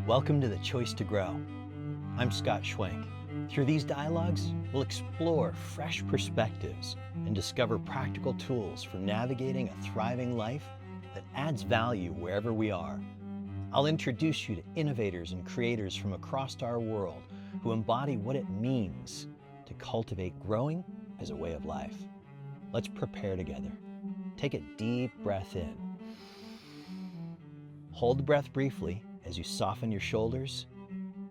Welcome to The Choice to Grow. I'm Scott Schwenk. Through these dialogues, we'll explore fresh perspectives and discover practical tools for navigating a thriving life that adds value wherever we are. I'll introduce you to innovators and creators from across our world who embody what it means to cultivate growing as a way of life. Let's prepare together. Take a deep breath in. Hold the breath briefly as you soften your shoulders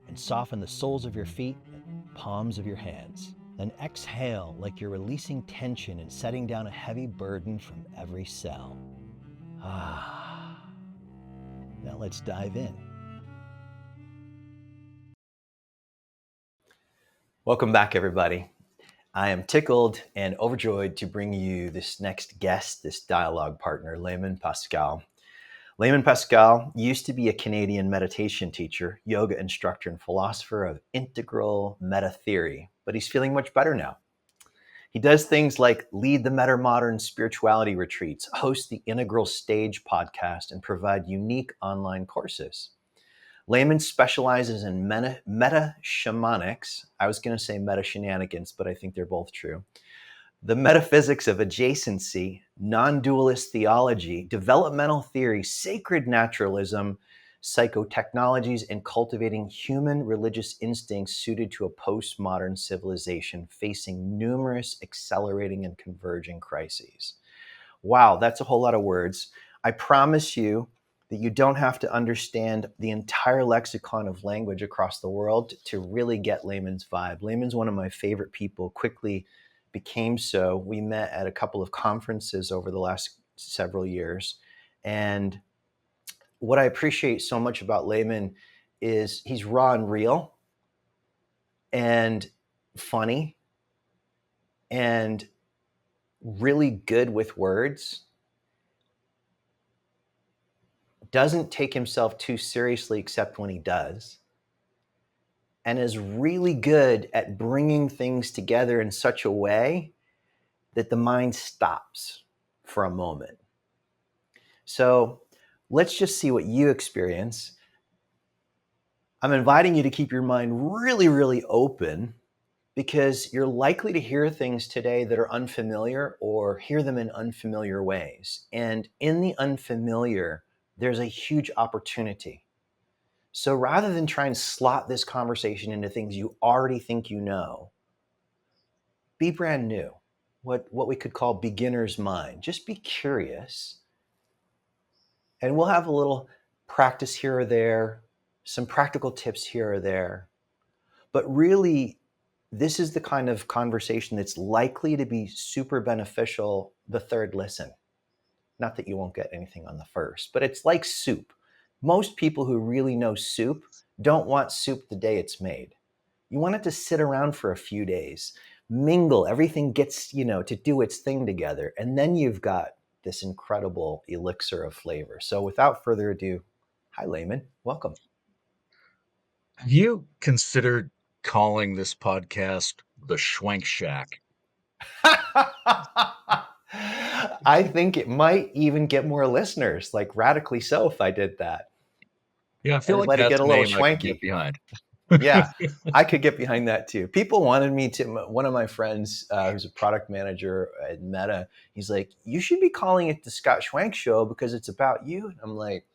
and soften the soles of your feet and palms of your hands. Then exhale like you're releasing tension and setting down a heavy burden from every cell. Now let's dive in. Welcome back, everybody. I am tickled and overjoyed to bring you this next guest, this dialogue partner, Layman Pascal. Layman Pascal used to be a Canadian meditation teacher, yoga instructor, and philosopher of Integral Metatheory, but he's feeling much better now. He does things like lead the Metamodern Spirituality retreats, host the Integral Stage podcast, and provide unique online courses. Layman specializes in Metashamanics. I was going to say Metashenanigans, but I think they're both true. The metaphysics of adjacency, non-dualist theology, developmental theory, sacred naturalism, psychotechnologies, and cultivating human religious instincts suited to a postmodern civilization facing numerous accelerating and converging crises. Wow, that's a whole lot of words. I promise you that you don't have to understand the entire lexicon of language across the world to really get Layman's vibe. Layman's one of my favorite people, quickly became so. We met at a couple of conferences over the last several years. And what I appreciate so much about Layman is he's raw and real and funny and really good with words. Doesn't take himself too seriously except when he does. And is really good at bringing things together in such a way that the mind stops for a moment. So let's just see what you experience. I'm inviting you to keep your mind really, really open because you're likely to hear things today that are unfamiliar or hear them in unfamiliar ways. And in the unfamiliar, there's a huge opportunity. So rather than try and slot this conversation into things you already think you know, be brand new. What we could call beginner's mind. Just be curious. And we'll have a little practice here or there, some practical tips here or there. But really, this is the kind of conversation that's likely to be super beneficial the third listen. Not that you won't get anything on the first, but it's like soup. Most people who really know soup don't want soup the day it's made. You want it to sit around for a few days, mingle, everything gets, to do its thing together. And then you've got this incredible elixir of flavor. So without further ado, hi, Layman. Welcome. Have you considered calling this podcast the Schwenk Shack? I think it might even get more listeners, like radically so if I did that. Yeah, I feel like Let it get that's a a little name I could get schwanky. behind. Yeah, I could get behind that too. People wanted me to, one of my friends who's a product manager at Meta, he's like, you should be calling it the Scott Schwenk Show because it's about you. And I'm like,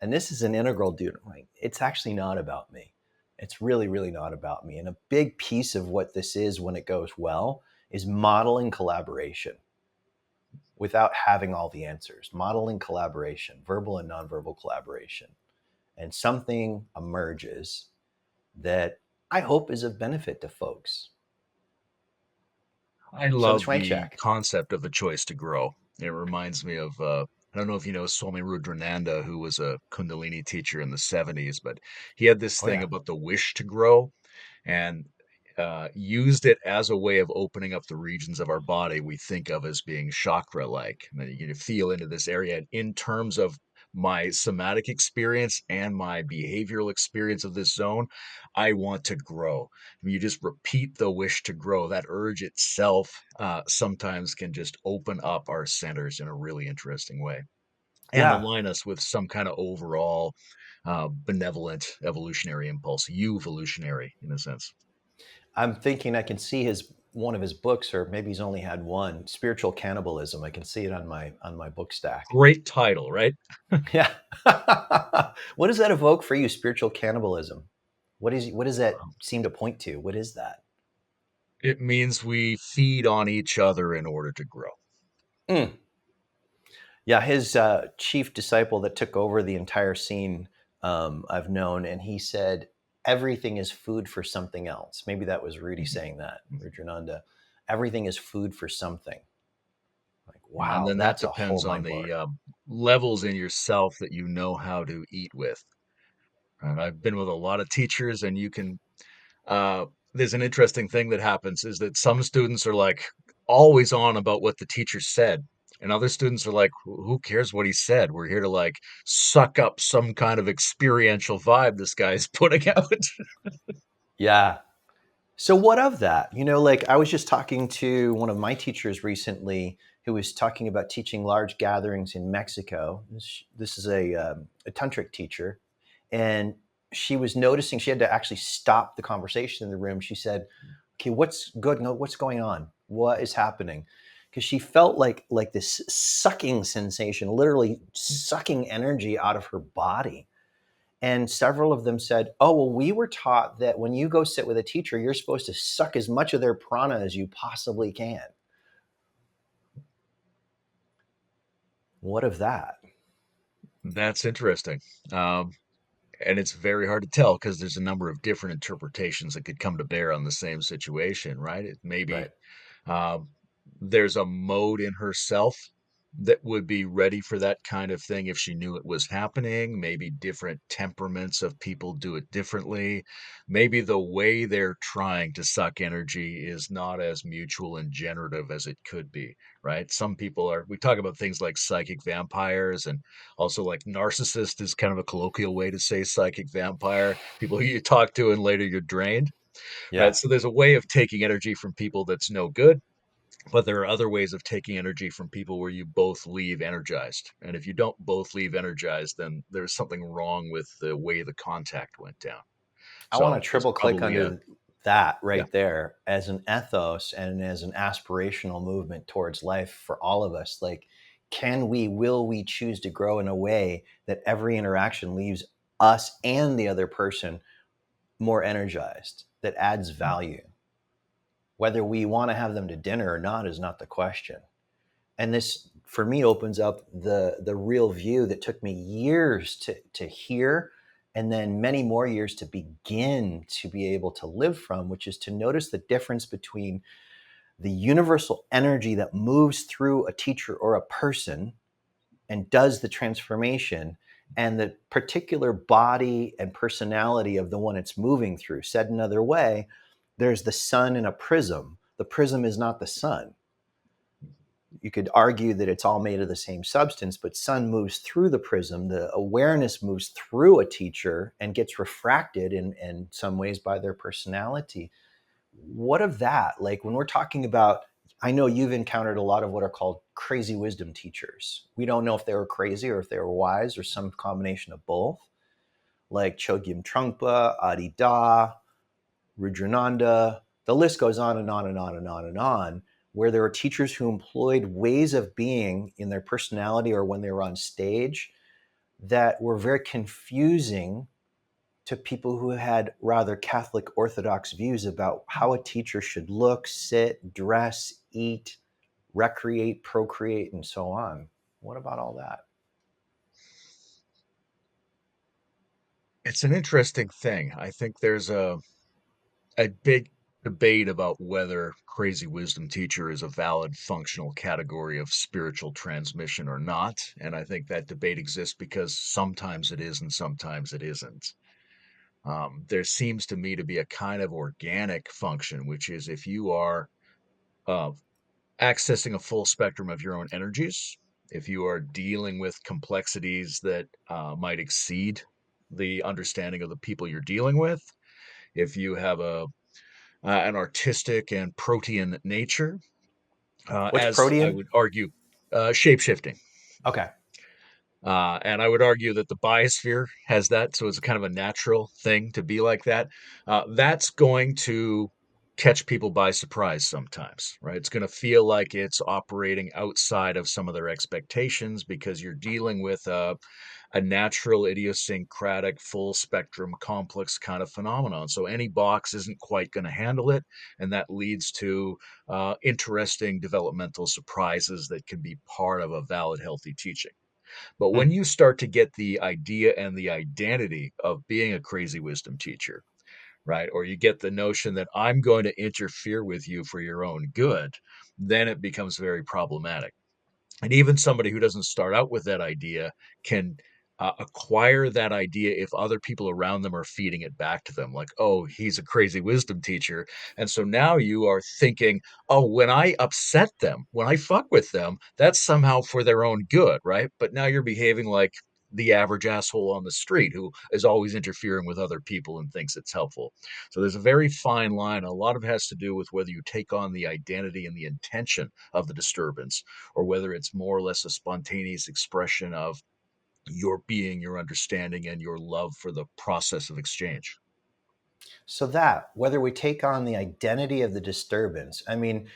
and this is an integral dude. I'm like, it's actually not about me. It's really, really not about me. And a big piece of what this is when it goes well is modeling collaboration without having all the answers, modeling collaboration, verbal and nonverbal collaboration. And something emerges that I hope is of benefit to folks. I So the love Schwank the Shack. concept of the choice to grow. It reminds me of, I don't know if you know Swami Rudrananda, who was a Kundalini teacher in the 70s, but he had this Oh thing yeah. about the wish to grow and used it as a way of opening up the regions of our body we think of as being chakra-like. And then you can feel into this area in terms of my somatic experience and my behavioral experience of this zone. I want to grow. You just repeat the wish to grow. That urge itself sometimes can just open up our centers in a really interesting way. and Yeah. align us with some kind of overall benevolent evolutionary impulse, evolutionary in a sense. I'm thinking I can see his one of his books, or maybe he's only had one, Spiritual Cannibalism. I can see it on my book stack. Great title, right? Yeah. What does that evoke for you, spiritual cannibalism? What does that seem to point to? What is that? It means we feed on each other in order to grow. Mm. Yeah, his chief disciple that took over the entire scene, I've known, and he said everything is food for something else. Maybe that was Rudy saying that, Rudrananda. Everything is food for something. Like, Yeah, and wow, then that that's a whole depends on mind the blowing. levels in yourself that you know how to eat with. And I've been with a lot of teachers, and you can uh, there's an interesting thing that happens is that some students are like always on about what the teacher said. And other students are like, who cares what he said? We're here to like suck up some kind of experiential vibe this guy's putting out. Yeah. So what of that? Like I was just talking to one of my teachers recently who was talking about teaching large gatherings in Mexico. This is a tantric teacher, and she was noticing she had to actually stop the conversation in the room. She said, "Okay, what's good? No, what's going on? What is happening?" Because she felt like this sucking sensation, literally sucking energy out of her body. And several of them said, "Oh, well, we were taught that when you go sit with a teacher, you're supposed to suck as much of their prana as you possibly can." What of that? That's interesting. Um, and it's very hard to tell because there's a number of different interpretations that could come to bear on the same situation, right? It maybe Right. Um, there's a mode in herself that would be ready for that kind of thing if she knew it was happening. Maybe different temperaments of people do it differently. Maybe the way they're trying to suck energy is not as mutual and generative as it could be, right? Some people are, we talk about things like psychic vampires and also like narcissist is kind of a colloquial way to say psychic vampire, people who you talk to and later you're drained, right? Yeah. So there's a way of taking energy from people that's no good, but there are other ways of taking energy from people where you both leave energized. And if you don't both leave energized, then there's something wrong with the way the contact went down. I want to So there's triple click probably a, onto that yeah. right there as an ethos and as an aspirational movement towards life for all of us. Like, will we choose to grow in a way that every interaction leaves us and the other person more energized, that adds value? Whether we want to have them to dinner or not is not the question. And this, for me, opens up the real view that took me years to hear, and then many more years to begin to be able to live from, which is to notice the difference between the universal energy that moves through a teacher or a person and does the transformation, and the particular body and personality of the one it's moving through. Said another way, there's the sun in a prism. The prism is not the sun. You could argue that it's all made of the same substance, but sun moves through the prism. The awareness moves through a teacher and gets refracted in some ways by their personality. What of that? Like when we're talking about, I know you've encountered a lot of what are called crazy wisdom teachers. We don't know if they were crazy or if they were wise or some combination of both, like Chogyam Trungpa, Adi Da, Rudrananda. The list goes on and on and on and on and on, where there were teachers who employed ways of being in their personality or when they were on stage that were very confusing to people who had rather Catholic Orthodox views about how a teacher should look, sit, dress, eat, recreate, procreate, and so on. What about all that? It's an interesting thing. I think there's a big debate about whether crazy wisdom teacher is a valid functional category of spiritual transmission or not. And I think that debate exists because sometimes it is and sometimes it isn't. There seems to me to be a kind of organic function, which is if you are uh, accessing a full spectrum of your own energies, if you are dealing with complexities that might exceed the understanding of the people you're dealing with, if you have an artistic and protean nature, What's as I protean? would argue, shape shifting. Okay. And I would argue that the biosphere has that, so it's kind of a natural thing to be like that. That's going to catch people by surprise sometimes, right? It's going to feel like it's operating outside of some of their expectations because you're dealing with a natural, idiosyncratic, full spectrum, complex kind of phenomenon. So any box isn't quite going to handle it, and that leads to interesting developmental surprises that can be part of a valid, healthy teaching. But when Hmm. you start to get the idea and the identity of being a crazy wisdom teacher, right? Or you get the notion that I'm going to interfere with you for your own good, then it becomes very problematic. And even somebody who doesn't start out with that idea can acquire that idea if other people around them are feeding it back to them, like, oh, he's a crazy wisdom teacher. And so now you are thinking, oh, when I upset them, when I fuck with them, that's somehow for their own good, right? But now you're behaving like the average asshole on the street who is always interfering with other people and thinks it's helpful. So there's a very fine line. A lot of it has to do with whether you take on the identity and the intention of the disturbance, or whether it's more or less a spontaneous expression of your being, your understanding, and your love for the process of exchange. So that whether we take on the identity of the disturbance, I mean,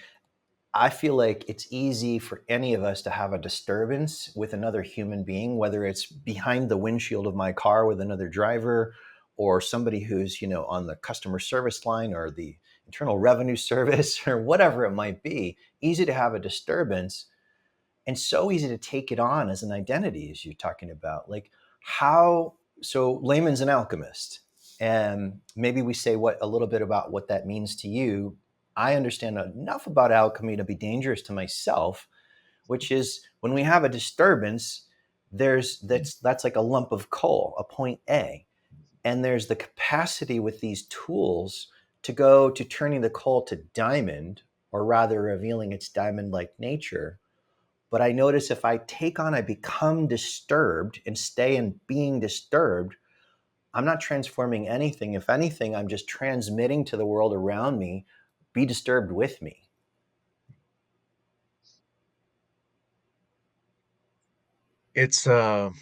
I feel like it's easy for any of us to have a disturbance with another human being, whether it's behind the windshield of my car with another driver, or somebody who's, on the customer service line or the internal revenue service or whatever it might be. Easy to have a disturbance and so easy to take it on as an identity, as you're talking about. Like, how, so Layman's an alchemist, and maybe we say what a little bit about what that means to you. I understand enough about alchemy to be dangerous to myself, which is when we have a disturbance, that's like a lump of coal, a point A, and there's the capacity with these tools to go to turning the coal to diamond, or rather revealing its diamond like nature. But I notice if I take on, I become disturbed and stay in being disturbed, I'm not transforming anything. If anything, I'm just transmitting to the world around me, be disturbed with me. It's a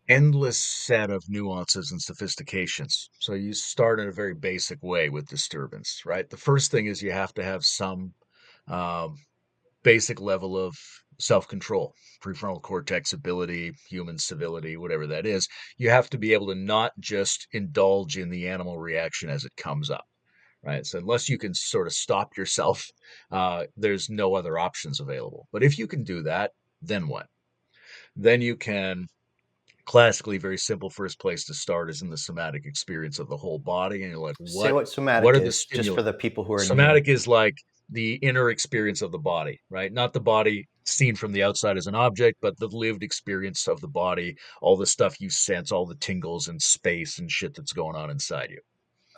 endless set of nuances and sophistications. So you start in a very basic way with disturbance, right? The first thing is you have to have some um, basic level of self-control, prefrontal cortex ability, human civility, whatever that is. You have to be able to not just indulge in the animal reaction as it comes up, right? So unless you can sort of stop yourself, there's no other options available. But if you can do that, then what? Then you can classically, very simple first place to start is in the somatic experience of the whole body, and you're like, Say what what what somatic are the is, just stimuli? for the people who are new. Somatic is like the inner experience of the body, right? Not the body seen from the outside as an object, but the lived experience of the body, all the stuff you sense, all the tingles and space and shit that's going on inside you.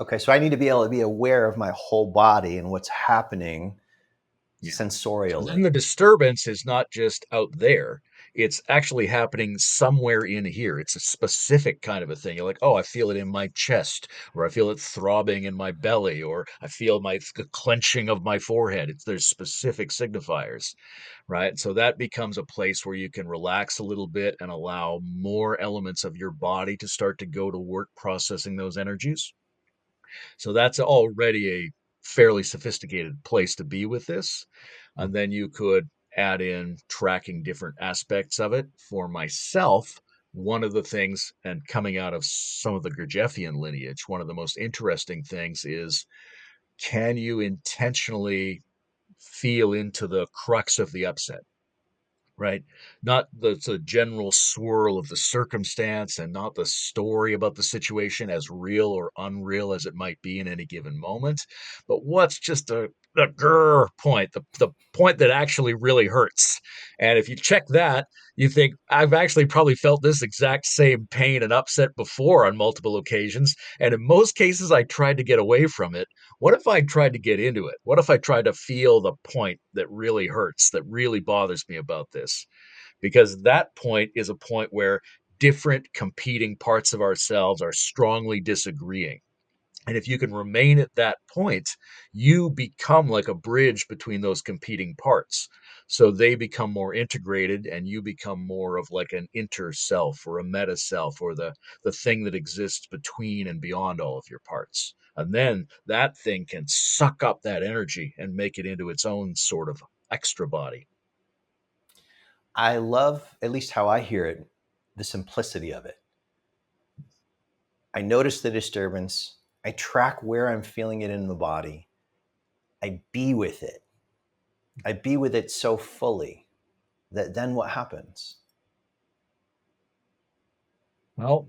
Okay, so I need to be able to be aware of my whole body and what's happening Yeah. So then sensorially. the disturbance is not just out there. It's actually happening somewhere in here. It's a specific kind of a thing. You're like, oh, I feel it in my chest, or I feel it throbbing in my belly, or I feel the clenching of my forehead. There's specific signifiers, right? So that becomes a place where you can relax a little bit and allow more elements of your body to start to go to work processing those energies. So that's already a fairly sophisticated place to be with this. And then you could add in tracking different aspects of it. For myself, one of the things, and coming out of some of the Gurdjieffian lineage, one of the most interesting things is, can you intentionally feel into the crux of the upset? Right? Not the general swirl of the circumstance, and not the story about the situation, as real or unreal as it might be in any given moment, but what's just the grr point, the point that actually really hurts. And if you check that, you think, I've actually probably felt this exact same pain and upset before on multiple occasions. And in most cases, I tried to get away from it. What if I tried to get into it? What if I tried to feel the point that really hurts, that really bothers me about this? Because that point is a point where different competing parts of ourselves are strongly disagreeing. And if you can remain at that point, you become like a bridge between those competing parts. So they become more integrated, and you become more of like an inter self or a meta self, or the thing that exists between and beyond all of your parts. And then that thing can suck up that energy and make it into its own sort of extra body. I love, at least how I hear it, the simplicity of it. I notice the disturbance. I track where I'm feeling it in the body. I be with it. I be with it so fully that then what happens? Well,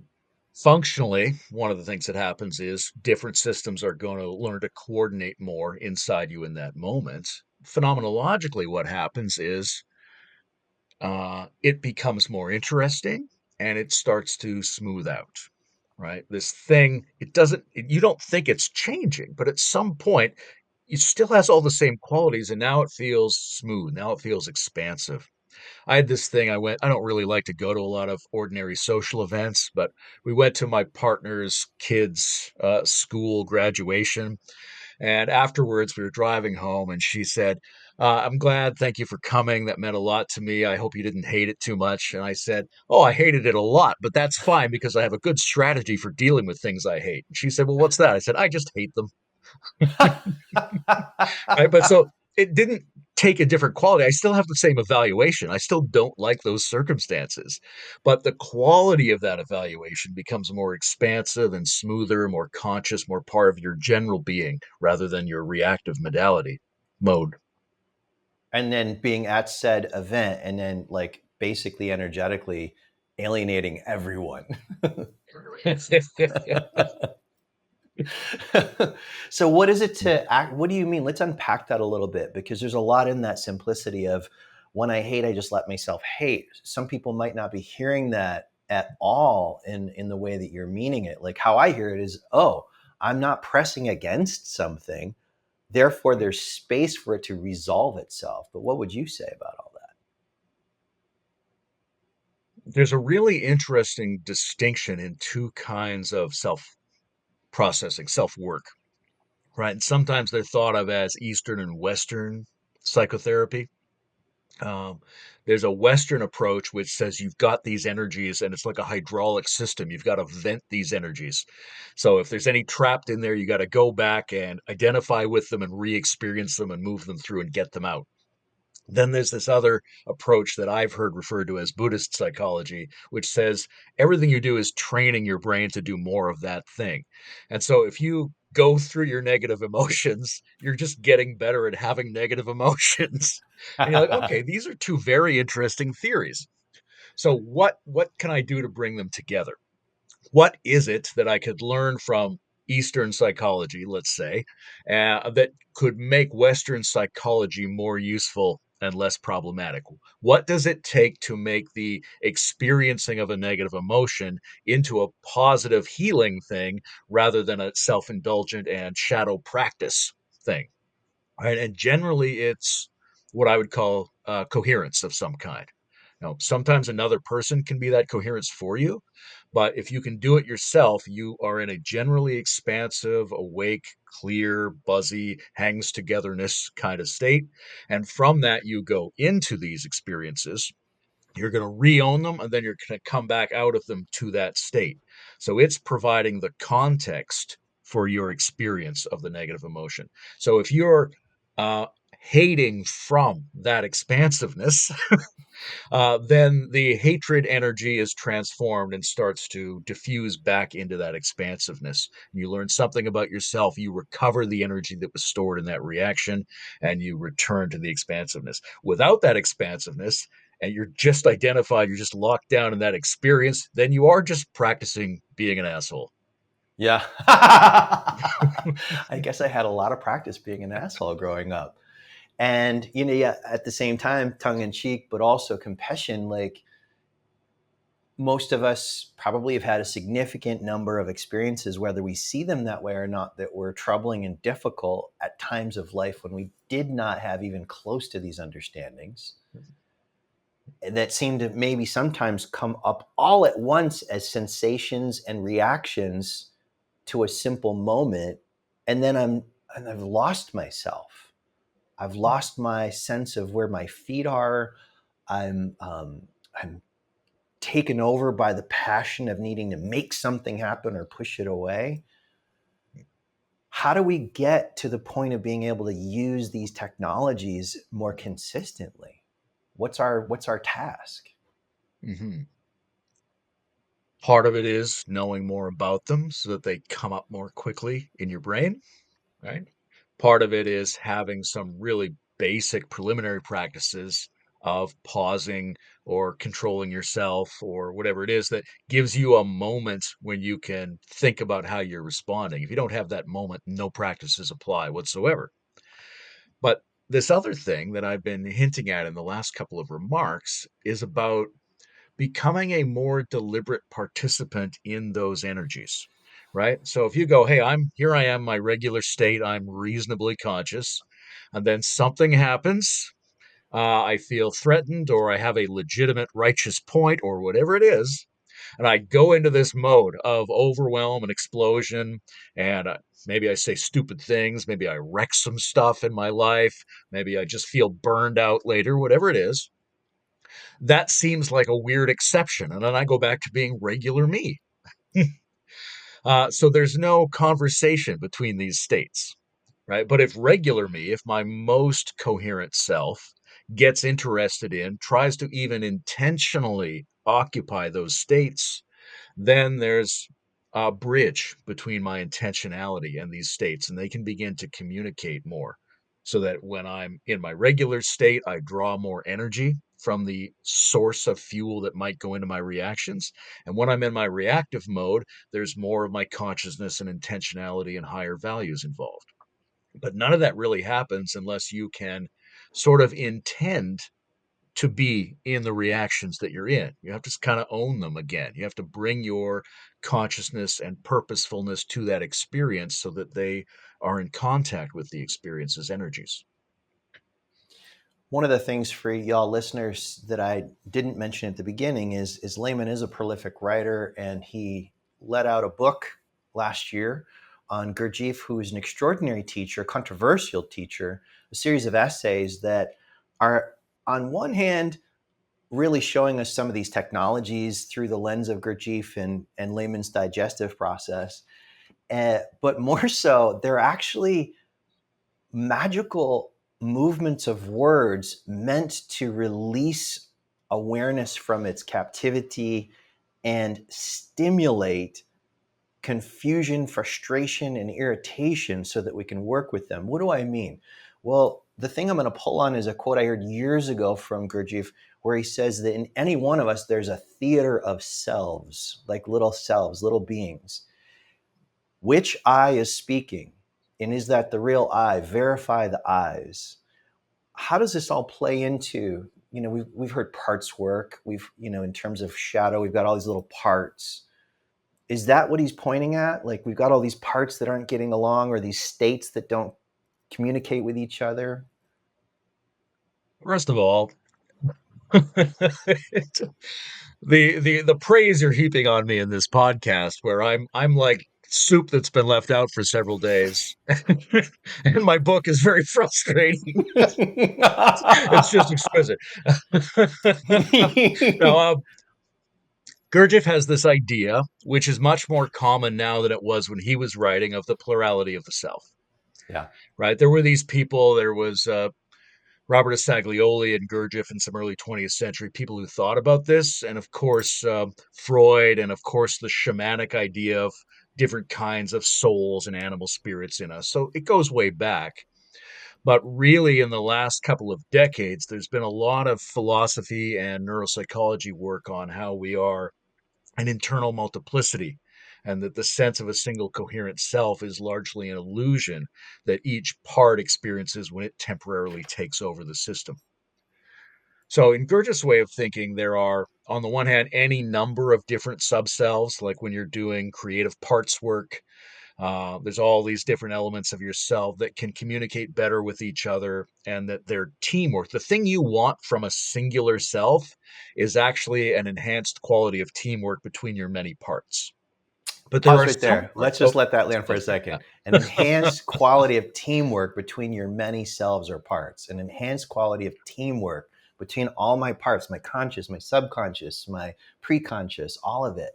functionally, one of the things that happens is different systems are going to learn to coordinate more inside you in that moment. Phenomenologically, what happens is it becomes more interesting and it starts to smooth out, right? This thing, you don't think it's changing, but at some point, it still has all the same qualities, and now it feels smooth. Now it feels expansive. I had this thing. I don't really like to go to a lot of ordinary social events, but we went to my partner's kids' school graduation. And afterwards, we were driving home, and she said, I'm glad. Thank you for coming. That meant a lot to me. I hope you didn't hate it too much. And I said, Oh, I hated it a lot, but that's fine because I have a good strategy for dealing with things I hate. And she said, Well, what's that? I said, I just hate them. Right? But so it didn't take a different quality. I still have the same evaluation. I still don't like those circumstances. But the quality of that evaluation becomes more expansive and smoother, more conscious, more part of your general being rather than your reactive modality mode. And then being at said event and then like basically energetically alienating everyone. So what is it to act? What do you mean? Let's unpack that a little bit, because there's a lot in that simplicity of when I hate, I just let myself hate. Some people might not be hearing that at all in the way that you're meaning it. Like how I hear it is, oh, I'm not pressing against something. Therefore, there's space for it to resolve itself. But what would you say about all that? There's a really interesting distinction in two kinds of self processing, self work, right? And sometimes they're thought of as Eastern and Western psychotherapy. Um, there's a Western approach which says you've got these energies and it's like a hydraulic system. You've got to vent these energies. So if there's any trapped in there, you got to go back and identify with them and re experience them and move them through and get them out. Then there's this other approach that I've heard referred to as Buddhist psychology, which says everything you do is training your brain to do more of that thing. And so if you go through your negative emotions, you're just getting better at having negative emotions. And you're like, okay, these are two very interesting theories. So what can I do to bring them together? What is it that I could learn from Eastern psychology, let's say, that could make Western psychology more useful and less problematic? What does it take to make the experiencing of a negative emotion into a positive healing thing rather than a self indulgent and shadow practice thing? Right? And generally, it's what I would call coherence of some kind. Now, sometimes another person can be that coherence for you, but if you can do it yourself, you are in a generally expansive, awake, clear, buzzy, hangs togetherness kind of state. And from that, you go into these experiences. You're going to re-own them, and then you're going to come back out of them to that state. So it's providing the context for your experience of the negative emotion. So if you're uh, hating from that expansiveness, then the hatred energy is transformed and starts to diffuse back into that expansiveness. You learn something about yourself. You recover the energy that was stored in that reaction, and you return to the expansiveness. Without that expansiveness, and you're just identified, you're just locked down in that experience, then you are just practicing being an asshole. Yeah. I guess I had a lot of practice being an asshole growing up. And, yeah, at the same time, tongue in cheek, but also compassion, like most of us probably have had a significant number of experiences, whether we see them that way or not, that were troubling and difficult at times of life when we did not have even close to these understandings, that seem to maybe sometimes come up all at once as sensations and reactions to a simple moment. And then I've lost myself. I've lost my sense of where my feet are. I'm taken over by the passion of needing to make something happen or push it away. How do we get to the point of being able to use these technologies more consistently? What's our task? Mm-hmm. Part of it is knowing more about them so that they come up more quickly in your brain, right? Part of it is having some really basic preliminary practices of pausing or controlling yourself or whatever it is that gives you a moment when you can think about how you're responding. If you don't have that moment, no practices apply whatsoever. But this other thing that I've been hinting at in the last couple of remarks is about becoming a more deliberate participant in those energies, right? So if you go, hey, I am, my regular state, I'm reasonably conscious, and then something happens, I feel threatened, or I have a legitimate righteous point, or whatever it is, and I go into this mode of overwhelm and explosion, and maybe I say stupid things, maybe I wreck some stuff in my life, maybe I just feel burned out later, whatever it is, that seems like a weird exception. And then I go back to being regular me. So there's no conversation between these states, right? But if regular me, if my most coherent self gets interested in, tries to even intentionally occupy those states, then there's a bridge between my intentionality and these states, and they can begin to communicate more. So that when I'm in my regular state, I draw more energy from the source of fuel that might go into my reactions. And when I'm in my reactive mode, there's more of my consciousness and intentionality and higher values involved. But none of that really happens unless you can sort of intend to be in the reactions that you're in. You have to kind of own them again. You have to bring your consciousness and purposefulness to that experience so that they are in contact with the experience's energies. One of the things for y'all listeners that I didn't mention at the beginning is Layman is a prolific writer, and he let out a book last year on Gurdjieff, who is an extraordinary teacher, controversial teacher, a series of essays that are, on one hand, really showing us some of these technologies through the lens of Gurdjieff and Layman's digestive process. But more so, they're actually magical movements of words meant to release awareness from its captivity and stimulate confusion, frustration, and irritation so that we can work with them. What do I mean? Well, the thing I'm going to pull on is a quote I heard years ago from Gurdjieff, where he says that in any one of us, there's a theater of selves, like little selves, little beings. Which I is speaking? And is that the real I? Verify the eyes. How does this all play into, we've heard parts work. We've, in terms of shadow, we've got all these little parts. Is that what he's pointing at? Like, we've got all these parts that aren't getting along, or these states that don't communicate with each other? First of all, the praise you're heaping on me in this podcast, where I'm like soup that's been left out for several days, and my book is very frustrating. It's just exquisite. Now, Gurdjieff has this idea, which is much more common now than it was when he was writing, of the plurality of the self. Yeah. Right? There were these people. There was Robert Asaglioli and Gurdjieff in some early 20th century people who thought about this, and of course Freud, and of course the shamanic idea of different kinds of souls and animal spirits in us. So it goes way back. But really, in the last couple of decades, there's been a lot of philosophy and neuropsychology work on how we are an internal multiplicity, and that the sense of a single coherent self is largely an illusion that each part experiences when it temporarily takes over the system. So, in Gurdjieff's way of thinking, there are, on the one hand, any number of different subselves, like when you're doing creative parts work. There's all these different elements of yourself that can communicate better with each other, and that they're teamwork. The thing you want from a singular self is actually an enhanced quality of teamwork between your many parts. But there Pause are right some there. parts. Let's Oh, just let that land for a yeah. second. An enhanced quality of teamwork between your many selves or parts. An enhanced quality of teamwork between all my parts, my conscious, my subconscious, my preconscious, all of it.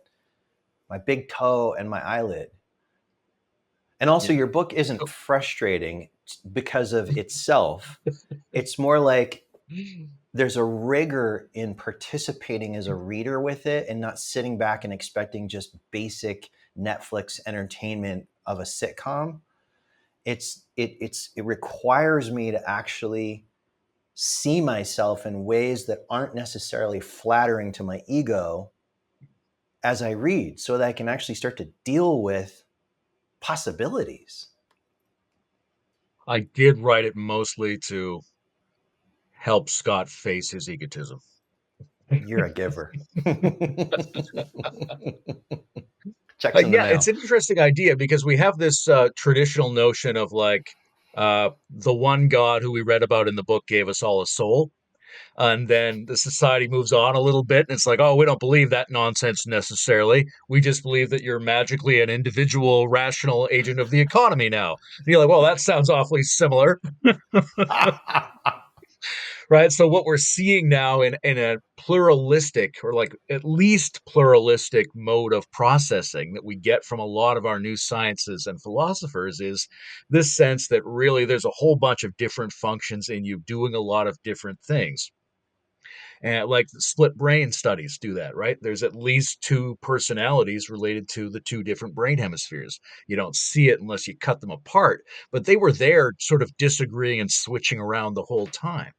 My big toe and my eyelid. And also, Yeah. your book isn't So, frustrating because of itself. It's more like there's a rigor in participating as a reader with it and not sitting back and expecting just basic Netflix entertainment of a sitcom. It requires me to actually see myself in ways that aren't necessarily flattering to my ego as I read, so that I can actually start to deal with possibilities. I did write it mostly to help Scott face his egotism. You're a giver. Checks in the Yeah, it's mail. an interesting idea because we have this traditional notion of like the one God who we read about in the book gave us all a soul. And then the society moves on a little bit, and it's like, oh, we don't believe that nonsense necessarily. We just believe that you're magically an individual, rational agent of the economy now. And you're like, well, that sounds awfully similar, right? So what we're seeing now in a pluralistic or like at least pluralistic mode of processing that we get from a lot of our new sciences and philosophers is this sense that really there's a whole bunch of different functions in you doing a lot of different things. And like the split brain studies do that, right? There's at least two personalities related to the two different brain hemispheres. You don't see it unless you cut them apart, but they were there sort of disagreeing and switching around the whole time.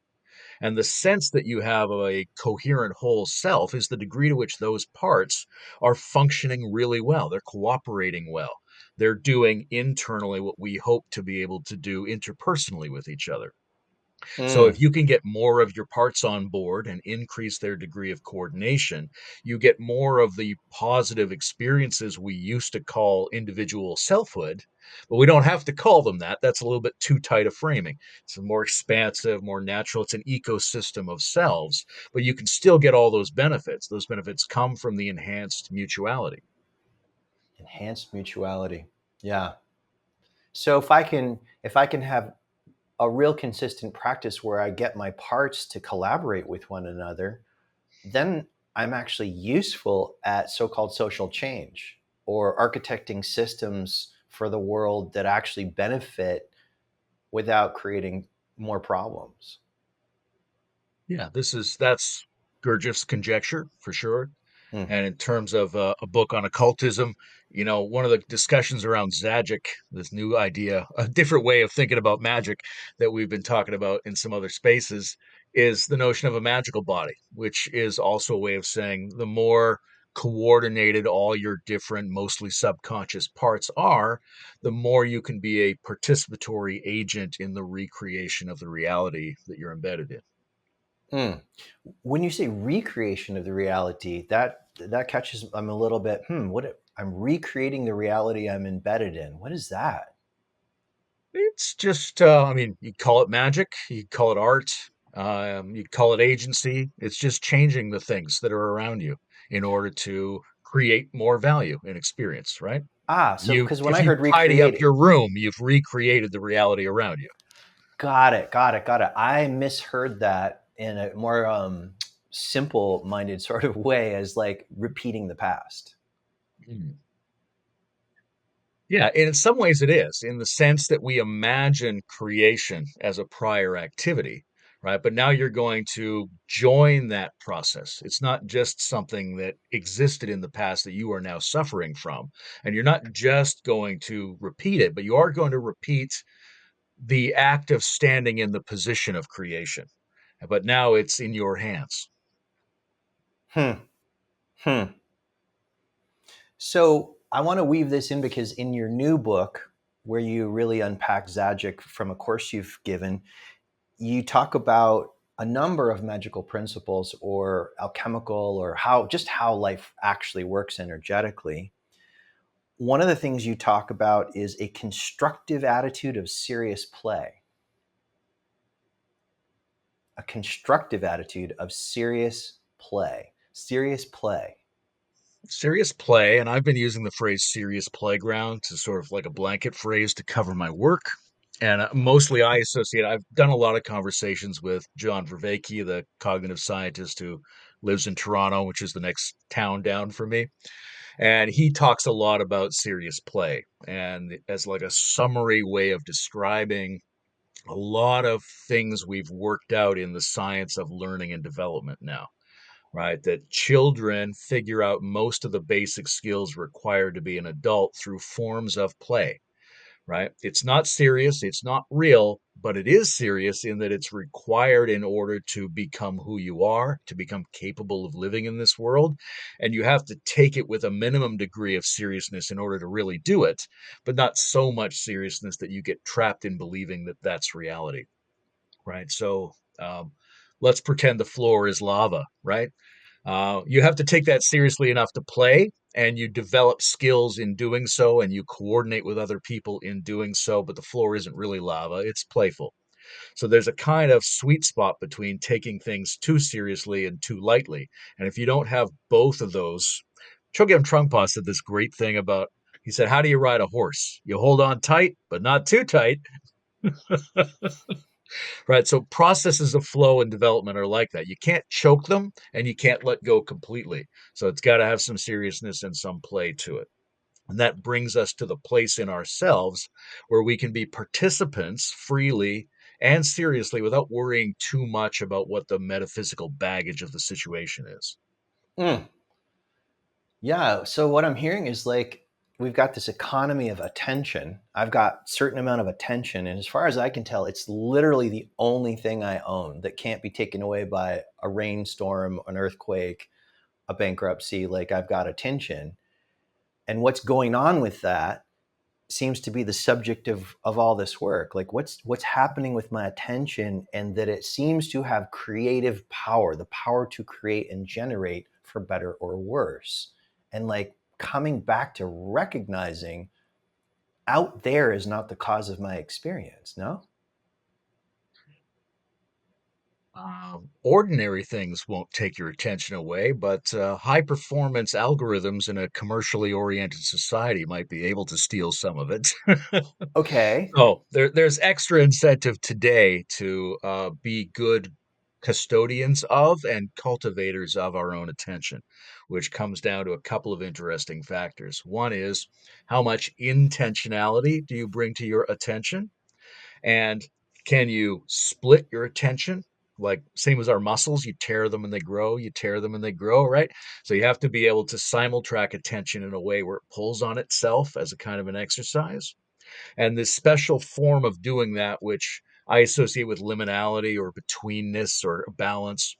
And the sense that you have of a coherent whole self is the degree to which those parts are functioning really well. They're cooperating well. They're doing internally what we hope to be able to do interpersonally with each other. So Mm, if you can get more of your parts on board and increase their degree of coordination, you get more of the positive experiences we used to call individual selfhood, but we don't have to call them that. That's a little bit too tight a framing. It's more expansive, more natural. It's an ecosystem of selves, but you can still get all those benefits. Those benefits come from the enhanced mutuality. enhanced mutuality. Yeah. So if I can have a real consistent practice where I get my parts to collaborate with one another, then I'm actually useful at so-called social change or architecting systems for the world that actually benefit without creating more problems. Yeah, that's Gurdjieff's conjecture for sure. Hmm. And in terms of a book on occultism, one of the discussions around Zajic, this new idea, a different way of thinking about magic that we've been talking about in some other spaces, is the notion of a magical body, which is also a way of saying the more coordinated all your different, mostly subconscious parts are, the more you can be a participatory agent in the recreation of the reality that you're embedded in. Hmm. When you say recreation of the reality, that catches I'm a little bit. What I'm recreating the reality I'm embedded in. What is that? It's just, I mean, you call it magic, you call it art, you call it agency. It's just changing the things that are around you in order to create more value and experience, right? So because when If I you heard tidy up recreate, your room, you've recreated the reality around you. got it. I misheard that in a more simple-minded sort of way as like repeating the past. Mm. Yeah, and in some ways it is, in the sense that we imagine creation as a prior activity, right? But now you're going to join that process. It's not just something that existed in the past that you are now suffering from. And you're not just going to repeat it, but you are going to repeat the act of standing in the position of creation. But now it's in your hands. Hmm. Hmm. So I want to weave this in because in your new book, where you really unpack Zajic from a course you've given, you talk about a number of magical principles or alchemical or how life actually works energetically. One of the things you talk about is a constructive attitude of serious play. A constructive attitude of serious play. Serious play. Serious play, and I've been using the phrase serious playground to sort of like a blanket phrase to cover my work. And mostly I associate, I've done a lot of conversations with John Vervaeke, the cognitive scientist who lives in Toronto, which is the next town down for me. And he talks a lot about serious play and as like a summary way of describing a lot of things we've worked out in the science of learning and development now, right? That children figure out most of the basic skills required to be an adult through forms of play, right? It's not serious, it's not real, but it is serious in that it's required in order to become who you are, to become capable of living in this world. And you have to take it with a minimum degree of seriousness in order to really do it, but not so much seriousness that you get trapped in believing that that's reality, right? So let's pretend the floor is lava, right? You have to take that seriously enough to play, and you develop skills in doing so, and you coordinate with other people in doing so. But the floor isn't really lava, it's playful. So there's a kind of sweet spot between taking things too seriously and too lightly. And if you don't have both of those, Chogyam Trungpa said this great thing about, he said, how do you ride a horse? You hold on tight, but not too tight. Right. So processes of flow and development are like that. You can't choke them and you can't let go completely. So it's got to have some seriousness and some play to it. And that brings us to the place in ourselves where we can be participants freely and seriously without worrying too much about what the metaphysical baggage of the situation is. Mm. Yeah. So what I'm hearing is like we've got this economy of attention. I've got certain amount of attention, and as far as I can tell, it's literally the only thing I own that can't be taken away by a rainstorm, an earthquake, a bankruptcy. Like I've got attention, and what's going on with that seems to be the subject of all this work. Like what's happening with my attention, and that it seems to have creative power, the power to create and generate for better or worse. And like coming back to recognizing out there is not the cause of my experience. No. Ordinary things won't take your attention away, but high performance algorithms in a commercially oriented society might be able to steal some of it. Okay. Oh, there's extra incentive today to be good custodians of and cultivators of our own attention, which comes down to a couple of interesting factors. One is how much intentionality do you bring to your attention? And can you split your attention? Like, same as our muscles, you tear them and they grow, you tear them and they grow, right? So you have to be able to simultrack attention in a way where it pulls on itself as a kind of an exercise. And this special form of doing that, which I associate with liminality or betweenness or balance,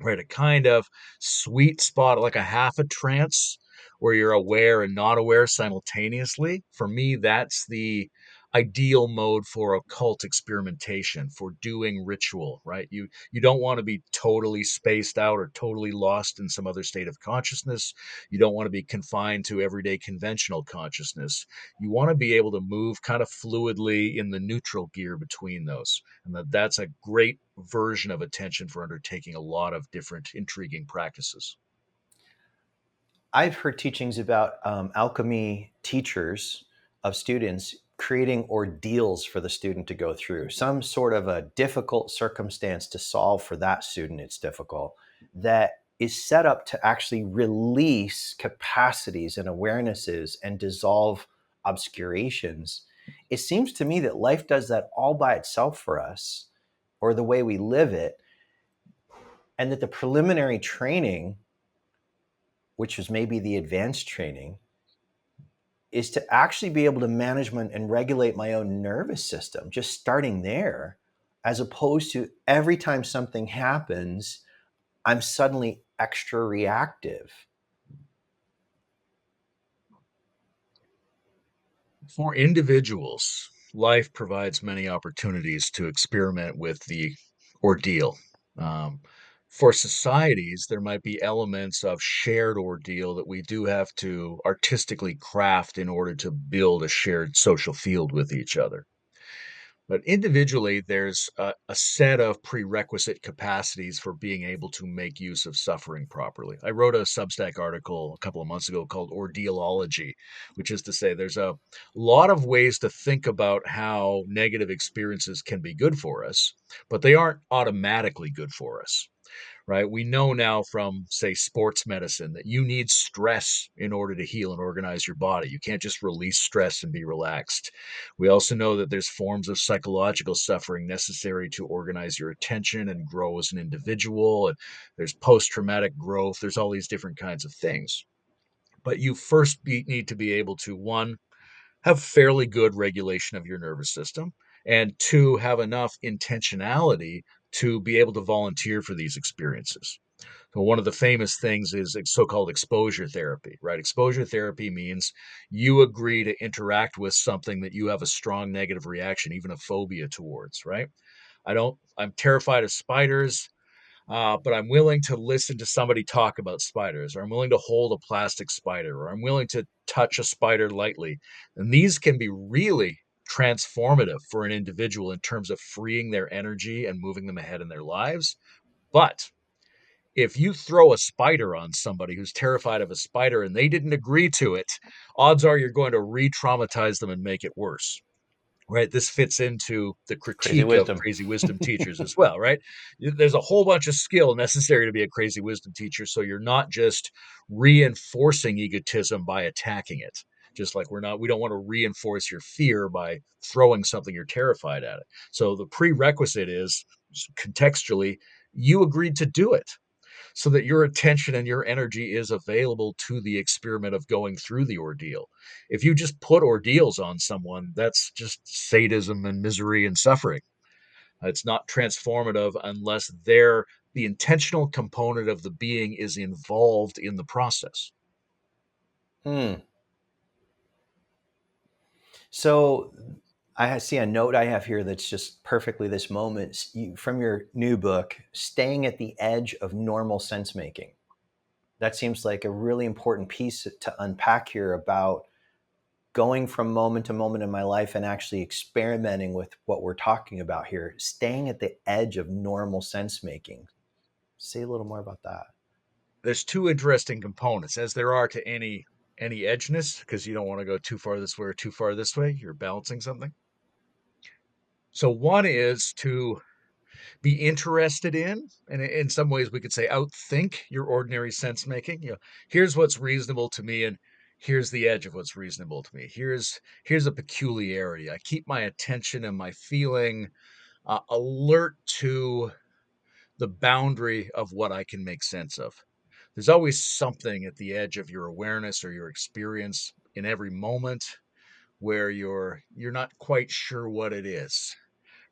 right? A kind of sweet spot, like a half a trance where you're aware and not aware simultaneously. For me, that's the ideal mode for occult experimentation, for doing ritual, right? You don't want to be totally spaced out or totally lost in some other state of consciousness. You don't want to be confined to everyday conventional consciousness. You want to be able to move kind of fluidly in the neutral gear between those. And that's a great version of attention for undertaking a lot of different intriguing practices. I've heard teachings about alchemy teachers of students creating ordeals for the student to go through, some sort of a difficult circumstance to solve for that student. It's difficult, that is set up to actually release capacities and awarenesses and dissolve obscurations. It seems to me that life does that all by itself for us, or the way we live it, and that the preliminary training, which was maybe the advanced training, is to actually be able to manage and regulate my own nervous system, just starting there, as opposed to every time something happens, I'm suddenly extra reactive. For individuals, life provides many opportunities to experiment with the ordeal. Um, for societies, there might be elements of shared ordeal that we do have to artistically craft in order to build a shared social field with each other. But individually, there's a set of prerequisite capacities for being able to make use of suffering properly. I wrote a Substack article a couple of months ago called Ordealology, which is to say there's a lot of ways to think about how negative experiences can be good for us, but they aren't automatically good for us, right? We know now from, say, sports medicine that you need stress in order to heal and organize your body. You can't just release stress and be relaxed. We also know that there's forms of psychological suffering necessary to organize your attention and grow as an individual. And there's post traumatic growth. There's all these different kinds of things. But you first need to be able to, one, have fairly good regulation of your nervous system, and two, have enough intentionality to be able to volunteer for these experiences. So one of the famous things is so-called exposure therapy, right? Exposure therapy means you agree to interact with something that you have a strong negative reaction, even a phobia towards, right? I'm terrified of spiders, but I'm willing to listen to somebody talk about spiders, or I'm willing to hold a plastic spider, or I'm willing to touch a spider lightly. And these can be really transformative for an individual in terms of freeing their energy and moving them ahead in their lives. But if you throw a spider on somebody who's terrified of a spider and they didn't agree to it, odds are you're going to re traumatize them and make it worse. Right. This fits into the Crazy critique of wisdom. crazy wisdom teachers as well. Right. There's a whole bunch of skill necessary to be a crazy wisdom teacher. So you're not just reinforcing egotism by attacking it. Just like we don't want to reinforce your fear by throwing something you're terrified at it. So the prerequisite is contextually, you agreed to do it so that your attention and your energy is available to the experiment of going through the ordeal. If you just put ordeals on someone, that's just sadism and misery and suffering. It's not transformative unless the intentional component of the being is involved in the process. Hmm. So I see a note I have here that's just perfectly this moment from your new book, Staying at the Edge of Normal Sense Making. That seems like a really important piece to unpack here about going from moment to moment in my life and actually experimenting with what we're talking about here, staying at the edge of normal sense making. Say a little more about that. There's two interesting components, as there are to any edgeness, because you don't want to go too far this way or too far this way. You're balancing something. So one is to be interested in, and in some ways we could say outthink your ordinary sense making. Here's what's reasonable to me, and here's the edge of what's reasonable to me. Here's a peculiarity. I keep my attention and my feeling alert to the boundary of what I can make sense of. There's always something at the edge of your awareness or your experience in every moment where you're not quite sure what it is,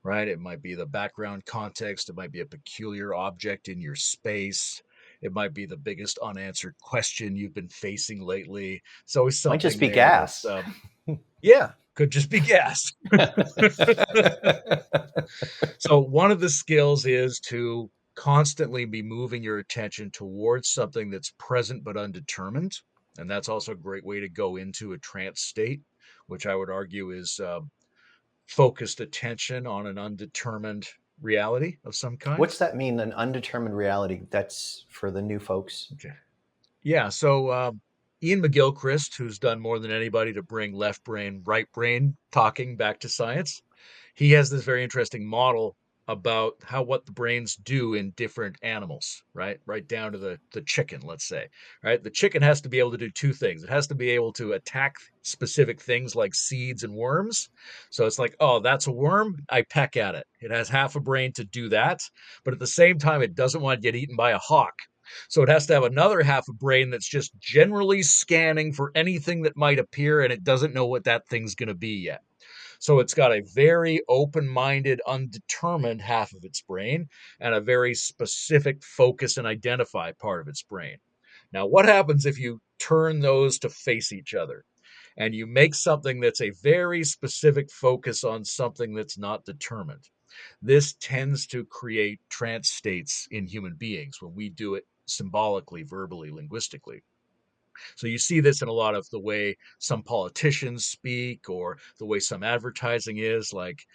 right? It might be the background context. It might be a peculiar object in your space. It might be the biggest unanswered question you've been facing lately. It's always Might just something be there that's, gas. yeah, could just be gas. So, one of the skills is to constantly be moving your attention towards something that's present but undetermined. And that's also a great way to go into a trance state, which I would argue is focused attention on an undetermined reality of some kind. What's that mean? An undetermined reality? That's for the new folks. Okay. Yeah. So Ian McGilchrist, who's done more than anybody to bring left brain, right brain talking back to science, he has this very interesting model about what the brains do in different animals, right down to the chicken, let's say. Right, the chicken has to be able to do two things. It has to be able to attack specific things like seeds and worms. So it's like, oh, that's a worm, I peck at it. It has half a brain to do that, but at the same time it doesn't want to get eaten by a hawk. So it has to have another half a brain that's just generally scanning for anything that might appear, and it doesn't know what that thing's going to be yet. So it's got a very open minded, undetermined half of its brain and a very specific focus and identify part of its brain. Now, what happens if you turn those to face each other and you make something that's a very specific focus on something that's not determined? This tends to create trance states in human beings when we do it symbolically, verbally, linguistically. So you see this in a lot of the way some politicians speak or the way some advertising is. Like,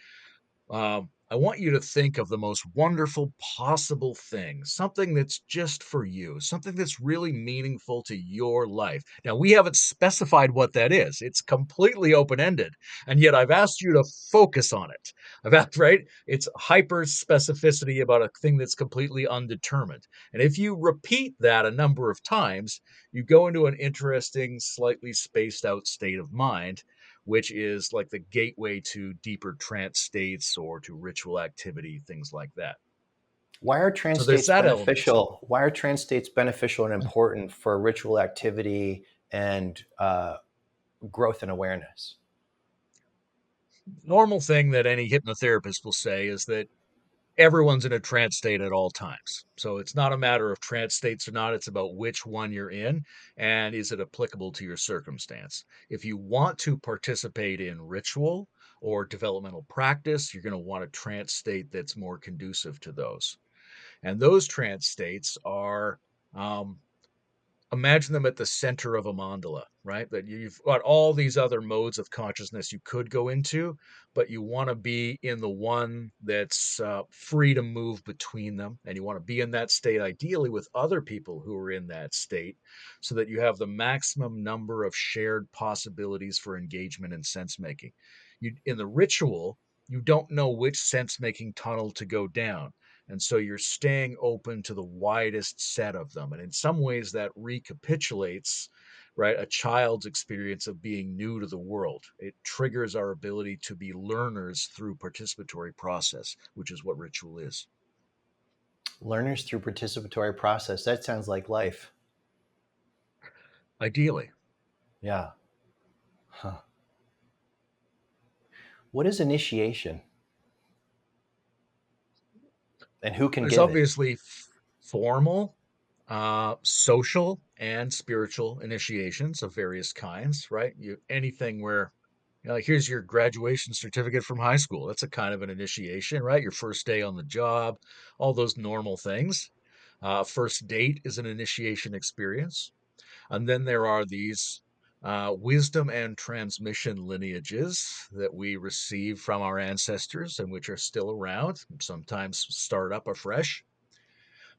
I want you to think of the most wonderful possible thing, something that's just for you, something that's really meaningful to your life. Now, we haven't specified what that is. It's completely open-ended, and yet I've asked you to focus on it. I've asked, right? It's hyper specificity about a thing that's completely undetermined. And if you repeat that a number of times, you go into an interesting, slightly spaced out state of mind, which is like the gateway to deeper trance states or to ritual activity, things like that. Why are trance So there's states that element to it. beneficial? Why are trance states beneficial and important for ritual activity and growth and awareness? Normal thing that any hypnotherapist will say is that everyone's in a trance state at all times. So it's not a matter of trance states or not, it's about which one you're in and is it applicable to your circumstance. If you want to participate in ritual or developmental practice, you're going to want a trance state that's more conducive to those. And those trance states are, um, imagine them at the center of a mandala, right? That you've got all these other modes of consciousness you could go into, but you want to be in the one that's free to move between them. And you want to be in that state, ideally, with other people who are in that state, so that you have the maximum number of shared possibilities for engagement and sense making. In the ritual, you don't know which sense making tunnel to go down. And so you're staying open to the widest set of them. And in some ways, that recapitulates, right, a child's experience of being new to the world. It triggers our ability to be learners through participatory process, which is what ritual is. Learners through participatory process. That sounds like life. Ideally, Yeah. Huh. What is initiation and who can there's give it? obviously formal, social, and spiritual initiations of various kinds, right? Anything where like here's your graduation certificate from high school. That's a kind of an initiation, right? Your first day on the job, all those normal things. First date is an initiation experience. And then there are these wisdom and transmission lineages that we receive from our ancestors and which are still around, sometimes start up afresh.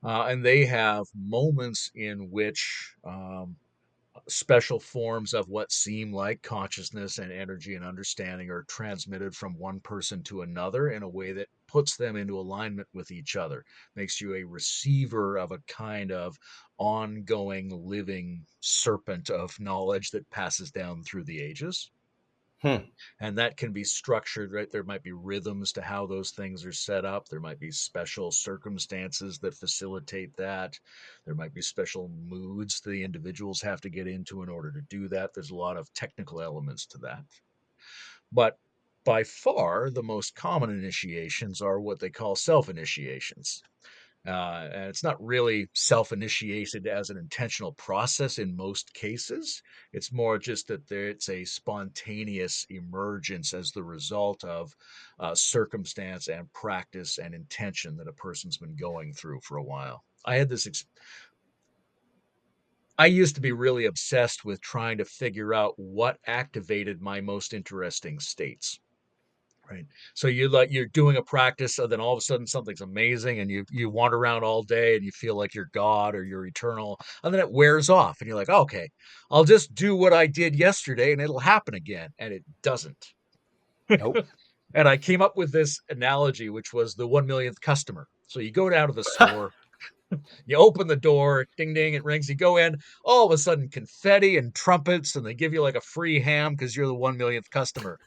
And they have moments in which special forms of what seem like consciousness and energy and understanding are transmitted from one person to another in a way that puts them into alignment with each other, makes you a receiver of a kind of ongoing living serpent of knowledge that passes down through the ages. Hmm. And that can be structured, right? There might be rhythms to how those things are set up. There might be special circumstances that facilitate that. There might be special moods the individuals have to get into in order to do that. There's a lot of technical elements to that. But by far, the most common initiations are what they call self initiations. And it's not really self initiated as an intentional process in most cases. It's more just that it's a spontaneous emergence as the result of circumstance and practice and intention that a person's been going through for a while. I used to be really obsessed with trying to figure out what activated my most interesting states. Right. So you're doing a practice, and then all of a sudden something's amazing, and you wander around all day, and you feel like you're God or you're eternal, and then it wears off, and you're like, okay, I'll just do what I did yesterday, and it'll happen again, and it doesn't. Nope. And I came up with this analogy, which was the 1 millionth customer. So you go down to the store, you open the door, ding ding, it rings. You go in, all of a sudden confetti and trumpets, and they give you like a free ham because you're the 1 millionth customer.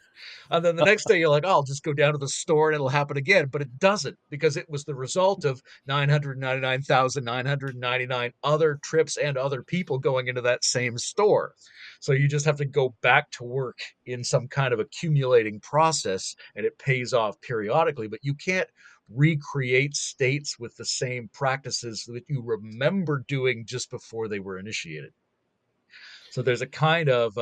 And then the next day you're like, oh, I'll just go down to the store and it'll happen again. But it doesn't because it was the result of 999,999 other trips and other people going into that same store. So you just have to go back to work in some kind of accumulating process and it pays off periodically. But you can't recreate states with the same practices that you remember doing just before they were initiated. So there's a kind of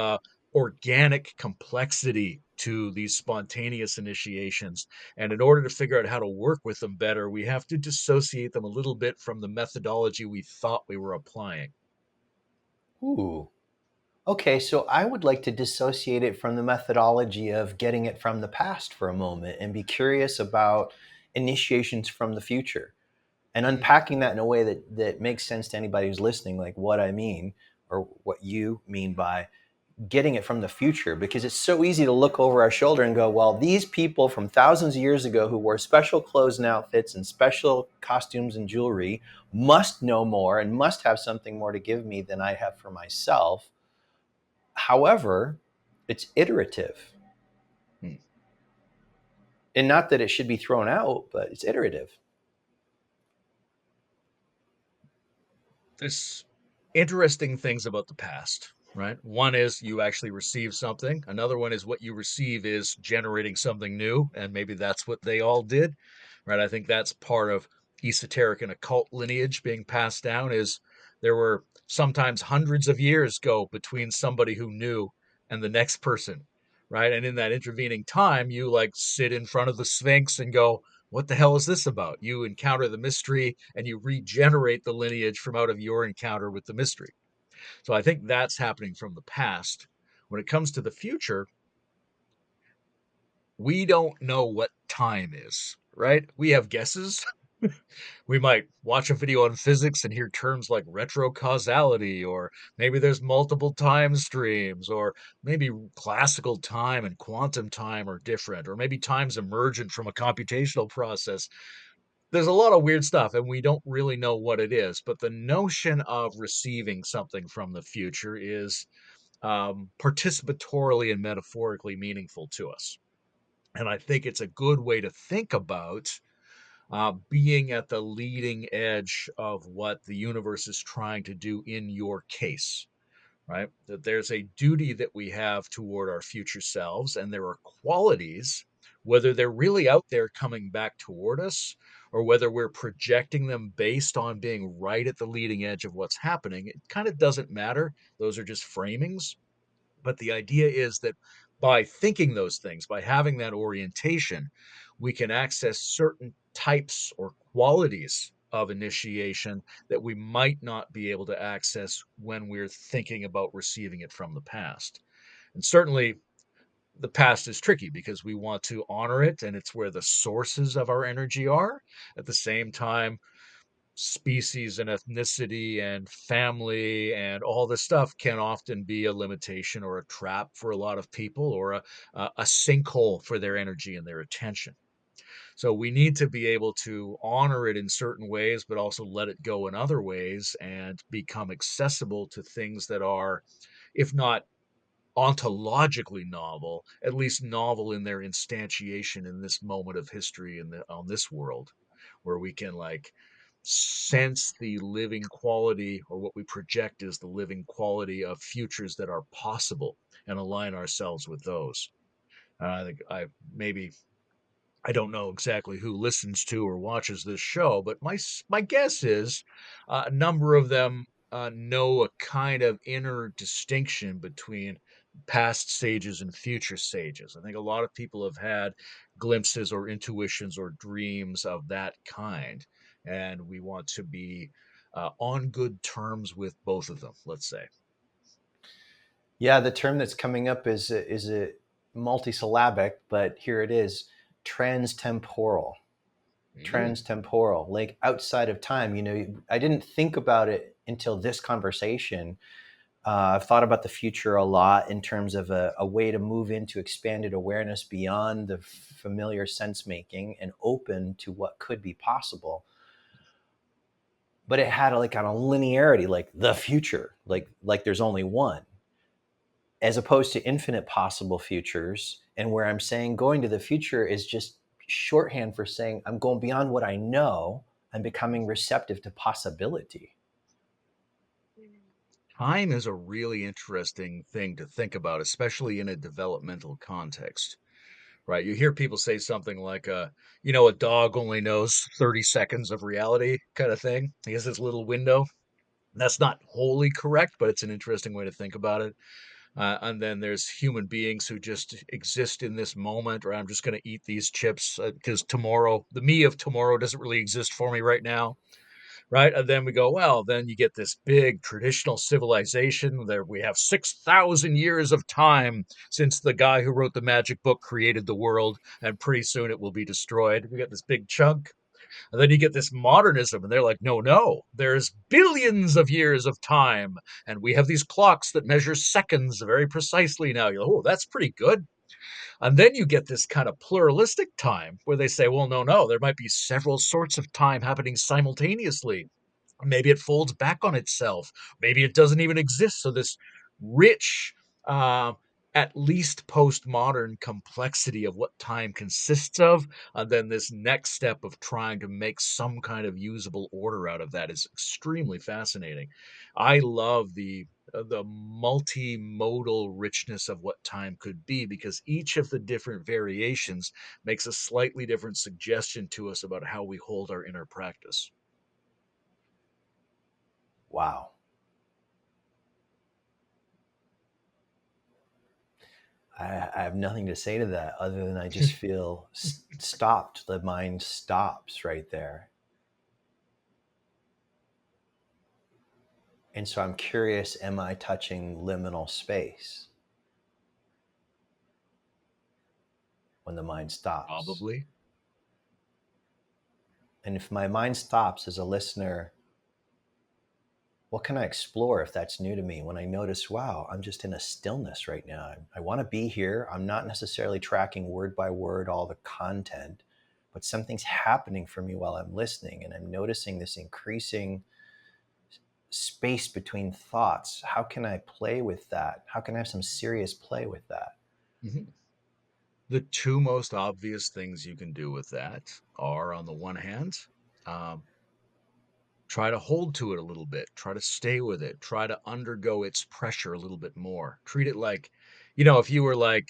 organic complexity to these spontaneous initiations. And in order to figure out how to work with them better, we have to dissociate them a little bit from the methodology we thought we were applying. Ooh. Okay, so I would like to dissociate it from the methodology of getting it from the past for a moment and be curious about initiations from the future and Mm, unpacking that in a way that makes sense to anybody who's listening, like what I mean or what you mean by getting it from the future, because it's so easy to look over our shoulder and go, well, these people from thousands of years ago who wore special clothes and outfits and special costumes and jewelry must know more and must have something more to give me than I have for myself. However, it's iterative. mm. And not that it should be thrown out, but it's iterative. There's interesting things about the past, right? One is you actually receive something. Another one is what you receive is generating something new, and maybe that's what they all did, right? I think that's part of esoteric and occult lineage being passed down is there were sometimes hundreds of years go between somebody who knew and the next person, right? And in that intervening time, you like sit in front of the Sphinx and go, what the hell is this about? You encounter the mystery and you regenerate the lineage from out of your encounter with the mystery. So I think that's happening from the past. When it comes to the future, we don't know what time is, right? We have guesses. We might watch a video on physics and hear terms like retrocausality, or maybe there's multiple time streams, or maybe classical time and quantum time are different, or maybe time's emergent from a computational process. There's a lot of weird stuff and we don't really know what it is, but the notion of receiving something from the future is participatorily and metaphorically meaningful to us. And I think it's a good way to think about being at the leading edge of what the universe is trying to do in your case, right? That there's a duty that we have toward our future selves, and there are qualities, whether they're really out there coming back toward us or whether we're projecting them based on being right at the leading edge of what's happening. It kind of doesn't matter. Those are just framings. But the idea is that by thinking those things, by having that orientation, we can access certain types or qualities of initiation that we might not be able to access when we're thinking about receiving it from the past. And certainly the past is tricky because we want to honor it and it's where the sources of our energy are. At the same time, species and ethnicity and family and all this stuff can often be a limitation or a trap for a lot of people or a sinkhole for their energy and their attention. So we need to be able to honor it in certain ways, but also let it go in other ways and become accessible to things that are, if not ontologically novel, at least novel in their instantiation in this moment of history in on this world, where we can like sense the living quality or what we project as the living quality of futures that are possible and align ourselves with those. I think I maybe I don't know exactly who listens to or watches this show, but my guess is a number of them know a kind of inner distinction between past sages and future sages. I think a lot of people have had glimpses or intuitions or dreams of that kind, and we want to be on good terms with both of them. Let's say. Yeah, the term that's coming up is a multisyllabic, but here it is: transtemporal. Mm, Transtemporal, like outside of time. I didn't think about it until this conversation. I've thought about the future a lot in terms of a way to move into expanded awareness beyond the familiar sense making and open to what could be possible. But it had like on a linearity, like the future, like there's only one, as opposed to infinite possible futures. And where I'm saying going to the future is just shorthand for saying I'm going beyond what I know. I'm becoming receptive to possibility. time is a really interesting thing to think about, especially in a developmental context, right? You hear people say something like, a dog only knows 30 seconds of reality kind of thing. He has this little window. That's not wholly correct, but it's an interesting way to think about it. And then there's human beings who just exist in this moment, or I'm just going to eat these chips because tomorrow, the me of tomorrow doesn't really exist for me right now. right? And then we go, well, then you get this big traditional civilization. There we have 6,000 years of time since the guy who wrote the magic book created the world, and pretty soon it will be destroyed. We got this big chunk. And then you get this modernism, and they're like, no, no, there's billions of years of time. And we have these clocks that measure seconds very precisely now. You're like, oh, that's pretty good. And then you get this kind of pluralistic time where they say, well, no, no, there might be several sorts of time happening simultaneously. Maybe it folds back on itself. Maybe it doesn't even exist. So this rich, uh, at least postmodern complexity of what time consists of, and then this next step of trying to make some kind of usable order out of that is extremely fascinating. I love the multimodal richness of what time could be, because each of the different variations makes a slightly different suggestion to us about how we hold our inner practice. Wow. I have nothing to say to that other than I just feel stopped. The mind stops right there. And so I'm curious, am I touching liminal space when the mind stops? Probably. And if my mind stops as a listener, what can I explore if that's new to me? When I notice, wow, I'm just in a stillness right now. I want to be here. I'm not necessarily tracking word by word all the content, but something's happening for me while I'm listening. And I'm noticing this increasing space between thoughts. How can I play with that? How can I have some serious play with that? Mhm. The two most obvious things you can do with that are, on the one hand, um, try to hold to it a little bit, try to stay with it, try to undergo its pressure a little bit more. Treat it like, if you were like,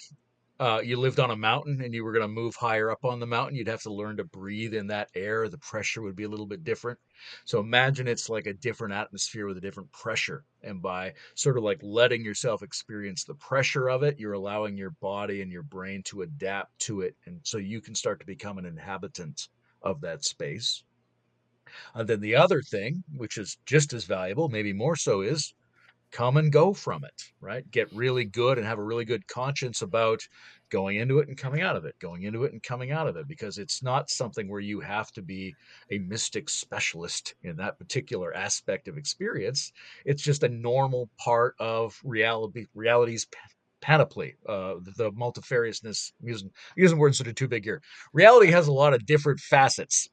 you lived on a mountain and you were going to move higher up on the mountain, you'd have to learn to breathe in that air. The pressure would be a little bit different. So imagine it's like a different atmosphere with a different pressure. And by sort of like letting yourself experience the pressure of it, you're allowing your body and your brain to adapt to it. And so you can start to become an inhabitant of that space. And then the other thing, which is just as valuable, maybe more so, is come and go from it, right? Get really good and have a really good conscience about going into it and coming out of it, going into it and coming out of it, because it's not something where you have to be a mystic specialist in that particular aspect of experience. It's just a normal part of reality's panoply, the multifariousness. Using words that are too big here. Reality has a lot of different facets,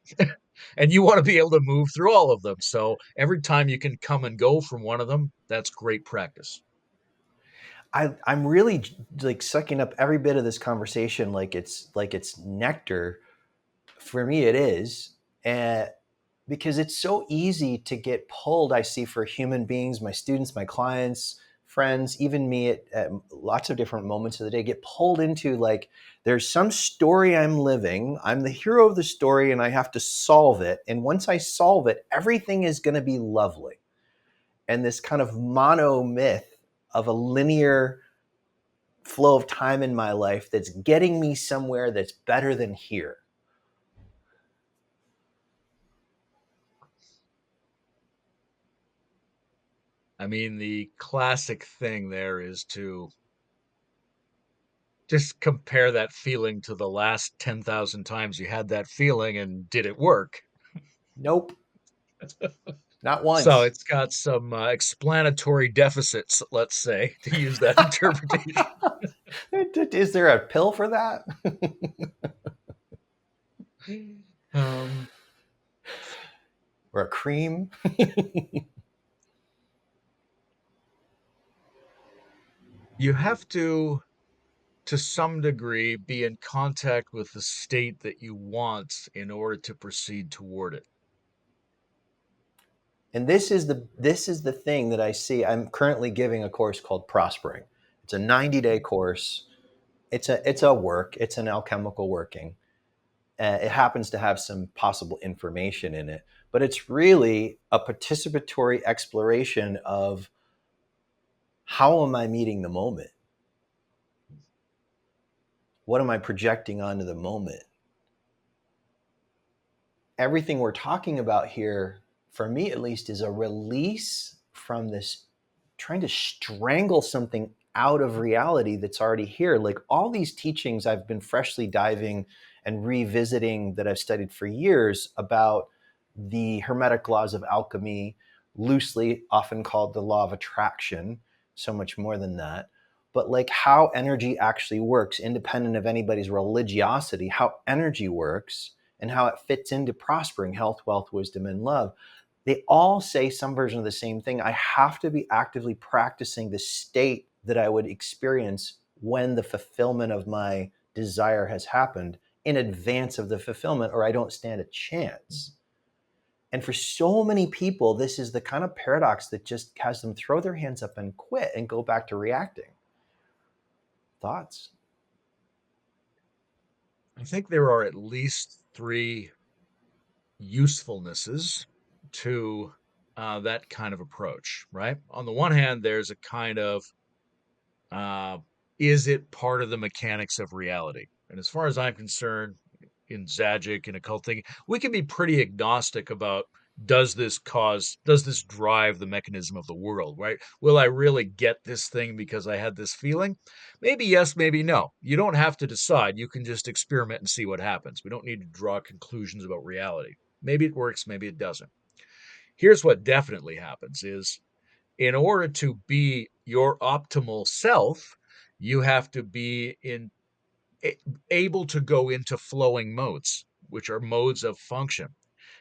and you want to be able to move through all of them. So every time you can come and go from one of them, that's great practice. I'm really like sucking up every bit of this conversation like it's nectar. For me, it is, and because it's so easy to get pulled. I see for human beings, my students, my clients, friends, even me at lots of different moments of the day, get pulled into like there's some story I'm living. I'm the hero of the story, and I have to solve it. And once I solve it, everything is going to be lovely. And this kind of mono myth of a linear flow of time in my life that's getting me somewhere that's better than here. I mean, the classic thing there is to just compare that feeling to the last 10,000 times you had that feeling, and did it work? Nope, not So once. it's got some explanatory deficits, let's say, to use that interpretation. Is there a pill for that? um, Or a cream? you have to some degree, be in contact with the state that you want in order to proceed toward it. And this is the thing that I see. I'm currently giving a course called Prospering. It's a 90-day course. It's a work. It's an alchemical working. It happens to have some possible information in it, but it's really a participatory exploration of how am I meeting the moment? What am I projecting onto the moment? Everything we're talking about here for me at least, is a release from this trying to strangle something out of reality that's already here. Like all these teachings I've been freshly diving and revisiting that I've studied for years about the hermetic laws of alchemy, loosely often called the law of attraction, so much more than that. But like how energy actually works, independent of anybody's religiosity, how energy works and how it fits into prospering health, wealth, wisdom, and love. They all say some version of the same thing. I have to be actively practicing the state that I would experience when the fulfillment of my desire has happened in advance of the fulfillment, or I don't stand a chance. And for so many people, this is the kind of paradox that just has them throw their hands up and quit and go back to reacting. Thoughts? I think there are at least three usefulnesses to that kind of approach, right? On the one hand, there's a kind of uh, is it part of the mechanics of reality? And as far as I'm concerned, in Zajic and occult thinking, we can be pretty agnostic about does this drive the mechanism of the world, right? Will I really get this thing because I had this feeling? Maybe yes, maybe no. You don't have to decide. You can just experiment and see what happens. We don't need to draw conclusions about reality. Maybe it works, maybe it doesn't. Here's what definitely happens is in order to be your optimal self, you have to be able to go into flowing modes, which are modes of function.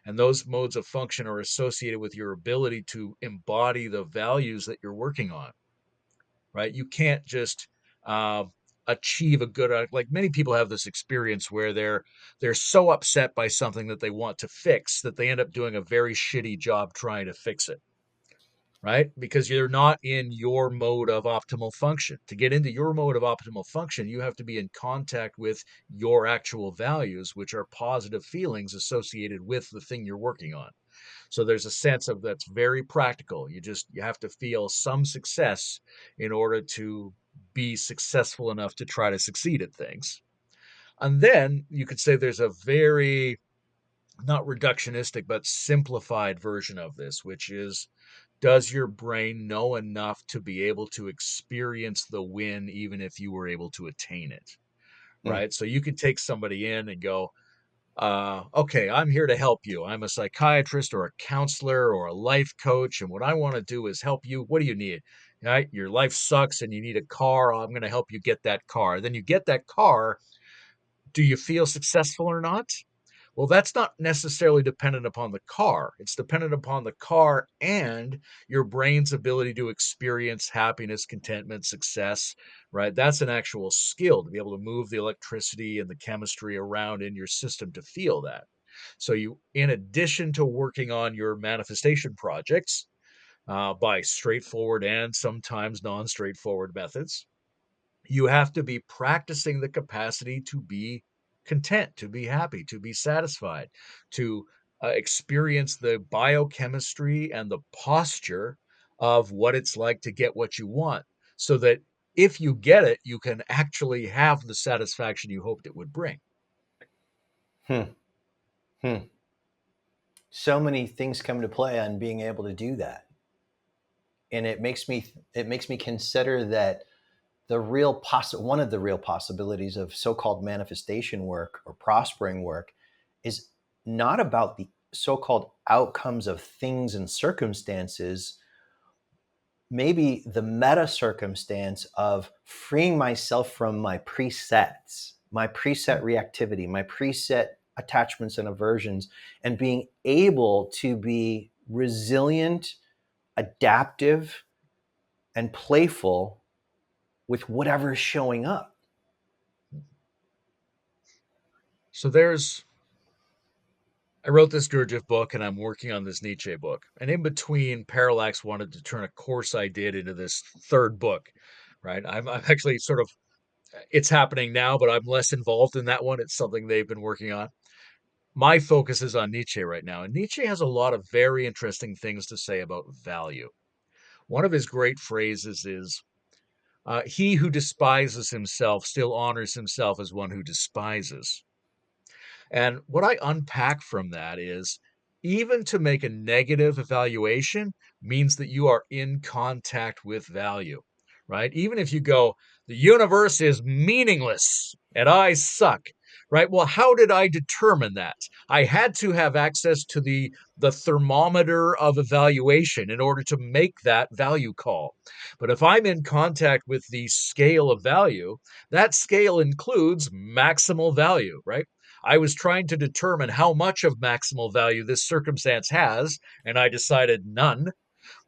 And those modes of function are associated with your ability to embody the values that you're working on, right? You can't just uh, achieve a good, like many people have this experience where they're so upset by something that they want to fix that they end up doing a very shitty job trying to fix it, right? Because you're not in your mode of optimal function. To get into your mode of optimal function, you have to be in contact with your actual values, which are positive feelings associated with the thing you're working on. So there's a sense of that's very practical. You have to feel some success in order to be successful enough to try to succeed at things. And then you could say there's a very not reductionistic but simplified version of this, which is does your brain know enough to be able to experience the win even if you were able to attain it, Mm. right? So you could take somebody in and go, okay, I'm here to help you. I'm a psychiatrist or a counselor or a life coach, and what I want to do is help you. What do you need? Right? Your life sucks and you need a car. I'm going to help you get that car. Then you get that car. Do you feel successful or not? Well, that's not necessarily dependent upon the car. It's dependent upon the car and your brain's ability to experience happiness, contentment, success, right? That's an actual skill to be able to move the electricity and the chemistry around in your system to feel that. So, in addition to working on your manifestation projects by straightforward and sometimes non straightforward methods, you have to be practicing the capacity to be content, to be happy, to be satisfied, to experience the biochemistry and the posture of what it's like to get what you want, so that if you get it, you can actually have the satisfaction you hoped it would bring. Hmm. Hmm. So many things come to play on being able to do that, and it makes me consider that one of the real possibilities of so-called manifestation work or prospering work is not about the so-called outcomes of things and circumstances, maybe the meta circumstance of freeing myself from my presets, my preset reactivity, my preset attachments and aversions, and being able to be resilient, adaptive, and playful with whatever is showing up. So I wrote this Gurdjieff book and I'm working on this Nietzsche book. And in between, Parallax wanted to turn a course I did into this third book, right? I'm actually sort of, it's happening now, but I'm less involved in that one. It's something they've been working on. My focus is on Nietzsche right now. And Nietzsche has a lot of very interesting things to say about value. One of his great phrases is, he who despises himself still honors himself as one who despises. And what I unpack from that is even to make a negative evaluation means that you are in contact with value, right? Even if you go, the universe is meaningless and I suck, right? Well, how did I determine that? I had to have access to the thermometer of evaluation in order to make that value call. But if I'm in contact with the scale of value, that scale includes maximal value, right? I was trying to determine how much of maximal value this circumstance has, and I decided none.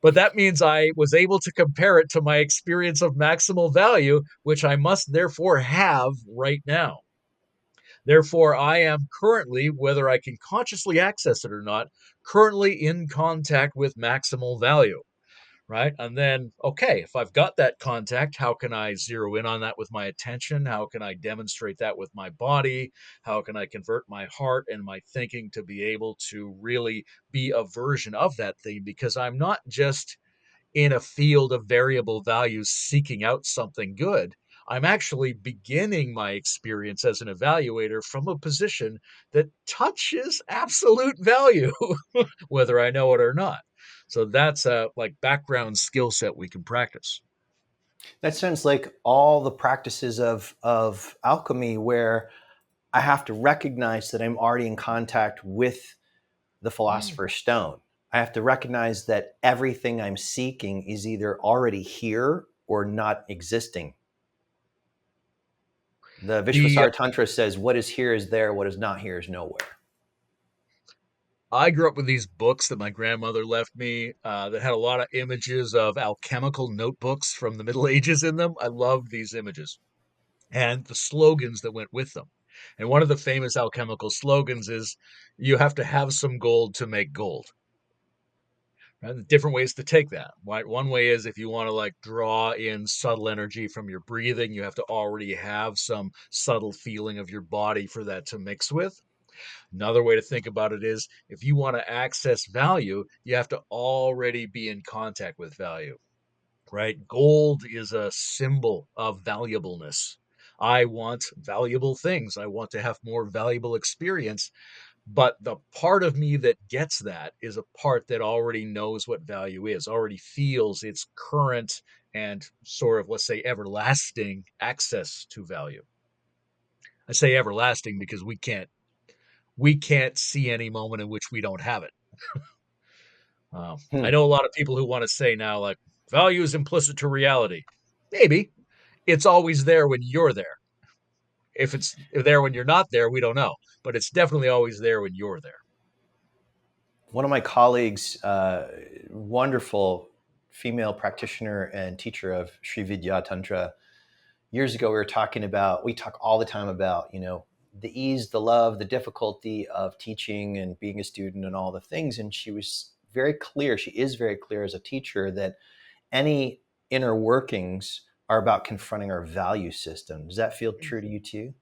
But that means I was able to compare it to my experience of maximal value, which I must therefore have right now. Therefore, I am currently, whether I can consciously access it or not, currently in contact with maximal value, right? And then, okay, if I've got that contact, how can I zero in on that with my attention? How can I demonstrate that with my body? How can I convert my heart and my thinking to be able to really be a version of that thing? Because I'm not just in a field of variable values seeking out something good. I'm actually beginning my experience as an evaluator from a position that touches absolute value, whether I know it or not. So that's a like background skill set we can practice. That sounds like all the practices of alchemy, where I have to recognize that I'm already in contact with the Mm. philosopher's stone. I have to recognize that everything I'm seeking is either already here or not existing. The The Vishwasar Tantra says, what is here is there, what is not here is nowhere. I grew up with these books that my grandmother left me that had a lot of images of alchemical notebooks from the Middle Ages in them. I love these images and the slogans that went with them. And one of the famous alchemical slogans is, you have to have some gold to make gold. Right? Different ways to take that. Right? One way is if you want to like draw in subtle energy from your breathing, you have to already have some subtle feeling of your body for that to mix with. Another way to think about it is if you want to access value, you have to already be in contact with value, right? Gold is a symbol of valuableness. I want valuable things. I want to have more valuable experience. But the part of me that gets that is a part that already knows what value is, already feels its current and sort of, let's say, everlasting access to value. I say everlasting because we can't see any moment in which we don't have it. I Hmm. know a lot of people who want to say now, like, value is implicit to reality. Maybe it's always there when you're there. If it's there when you're not there, we don't know. But it's definitely always there when you're there. One of my colleagues, wonderful female practitioner and teacher of Sri Vidya Tantra, years ago we talk all the time about, the ease, the love, the difficulty of teaching and being a student and all the things. And she was very clear, she is very clear as a teacher, that any inner workings are about confronting our value system. Does that feel true to you too?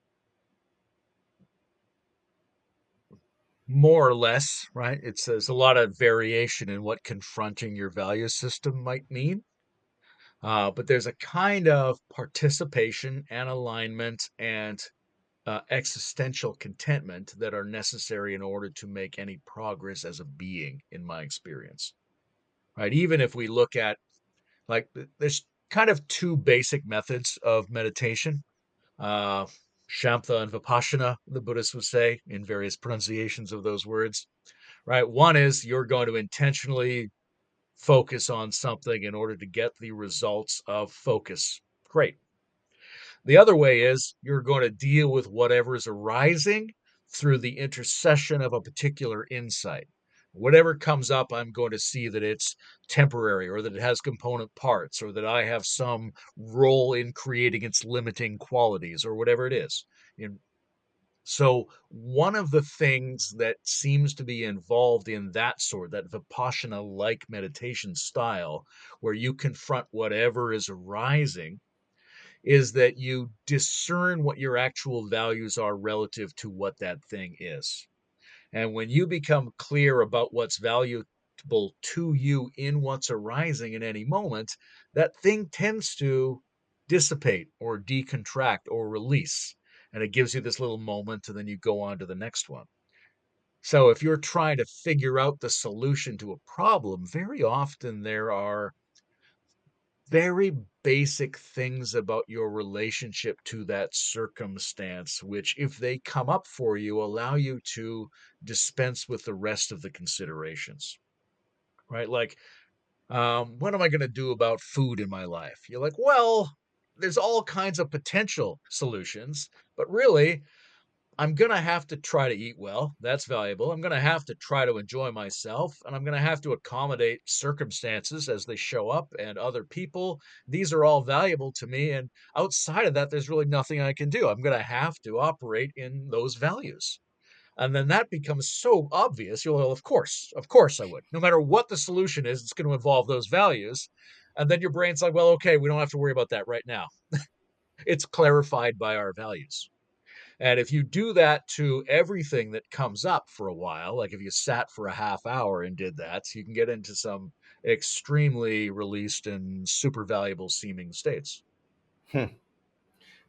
More or less, right? There's a lot of variation in what confronting your value system might mean. But there's a kind of participation and alignment and existential contentment that are necessary in order to make any progress as a being, in my experience. Right? Even if we look at, like, there's kind of two basic methods of meditation. Uh, Shamtha and Vipassana, the Buddhists would say, in various pronunciations of those words. Right? One is you're going to intentionally focus on something in order to get the results of focus. Great. The other way is you're going to deal with whatever is arising through the intercession of a particular insight. Whatever comes up, I'm going to see that it's temporary or that it has component parts or that I have some role in creating its limiting qualities or whatever it is. So, one of the things that seems to be involved in that sort, that Vipassana like meditation style, where you confront whatever is arising, is that you discern what your actual values are relative to what that thing is. And when you become clear about what's valuable to you in what's arising in any moment, that thing tends to dissipate or decontract or release. And it gives you this little moment, and then you go on to the next one. So if you're trying to figure out the solution to a problem, very often there are very basic things about your relationship to that circumstance, which, if they come up for you, allow you to dispense with the rest of the considerations, right? Like, what am I going to do about food in my life? You're like, well, there's all kinds of potential solutions, but really, I'm going to have to try to eat well. That's valuable. I'm going to have to try to enjoy myself, and I'm going to have to accommodate circumstances as they show up and other people. These are all valuable to me. And outside of that, there's really nothing I can do. I'm going to have to operate in those values. And then that becomes so obvious. You'll, well, of course I would. No matter what the solution is, it's going to involve those values. And then your brain's like, well, okay, we don't have to worry about that right now. It's clarified by our values. And if you do that to everything that comes up for a while, like if you sat for a half hour and did that, you can get into some extremely released and super valuable seeming states. Hmm.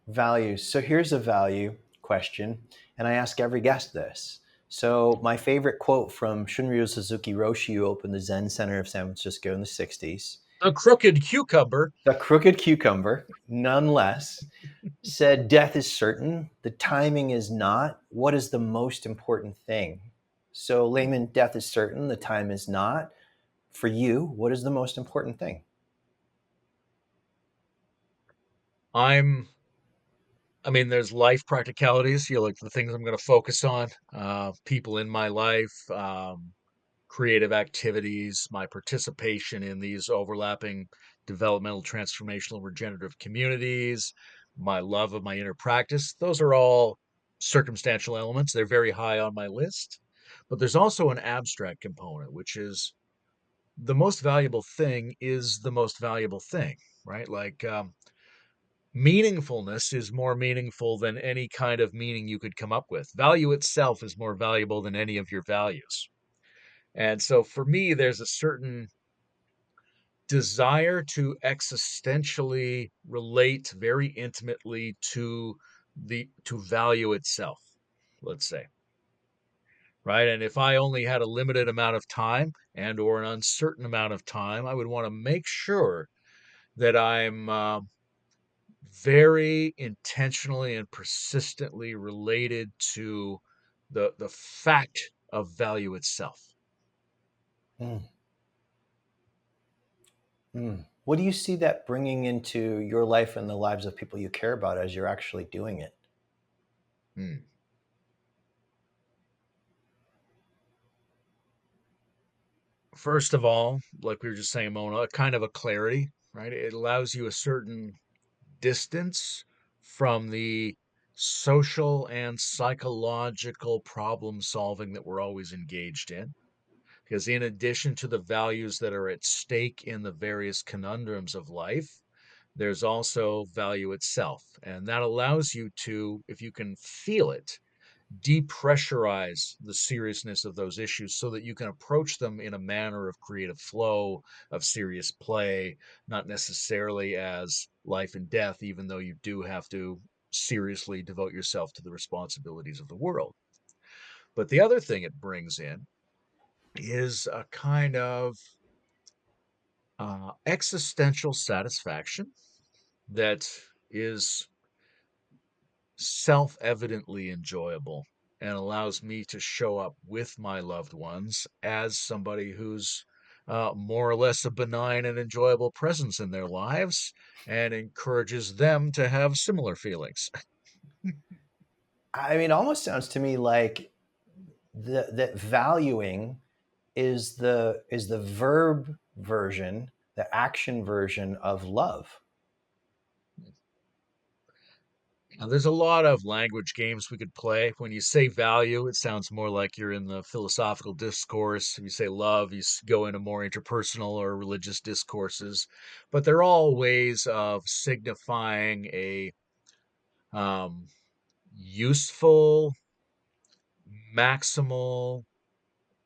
Values. So here's a value question, and I ask every guest this. So my favorite quote from Shunryu Suzuki Roshi, who opened the Zen Center of San Francisco in the 60s, A crooked cucumber. the crooked cucumber, none less, said, "Death is certain, the timing is not. What is the most important thing?" So, Layman, death is certain, the time is not. For you, what is the most important thing? I'm I mean, there's life practicalities, like the things I'm going to focus on, people in my life, creative activities, my participation in these overlapping developmental, transformational, regenerative communities, my love of my inner practice. Those are all circumstantial elements. They're very high on my list. But there's also an abstract component, which is the most valuable thing is the most valuable thing, right? Like, meaningfulness is more meaningful than any kind of meaning you could come up with. Value itself is more valuable than any of your values. And so for me, there's a certain desire to existentially relate very intimately to value itself, let's say, right? And if I only had a limited amount of time and or an uncertain amount of time, I would want to make sure that I'm very intentionally and persistently related to the fact of value itself. Mm, What do you see that bringing into your life and the lives of people you care about as you're actually doing it? Hmm. First of all, like we were just saying, Mona, a kind of a clarity, right? It allows you a certain distance from the social and psychological problem solving that we're always engaged in. Because in addition to the values that are at stake in the various conundrums of life, there's also value itself. And that allows you to, if you can feel it, depressurize the seriousness of those issues so that you can approach them in a manner of creative flow, of serious play, not necessarily as life and death, even though you do have to seriously devote yourself to the responsibilities of the world. But the other thing it brings in is a kind of existential satisfaction that is self evidently enjoyable and allows me to show up with my loved ones as somebody who's more or less a benign and enjoyable presence in their lives and encourages them to have similar feelings. I mean, it almost sounds to me like that valuing is the verb version, the action version of love. Now, there's a lot of language games we could play. When you say value, it sounds more like you're in the philosophical discourse. If you say love, you go into more interpersonal or religious discourses. But they're all ways of signifying a um, useful, maximal,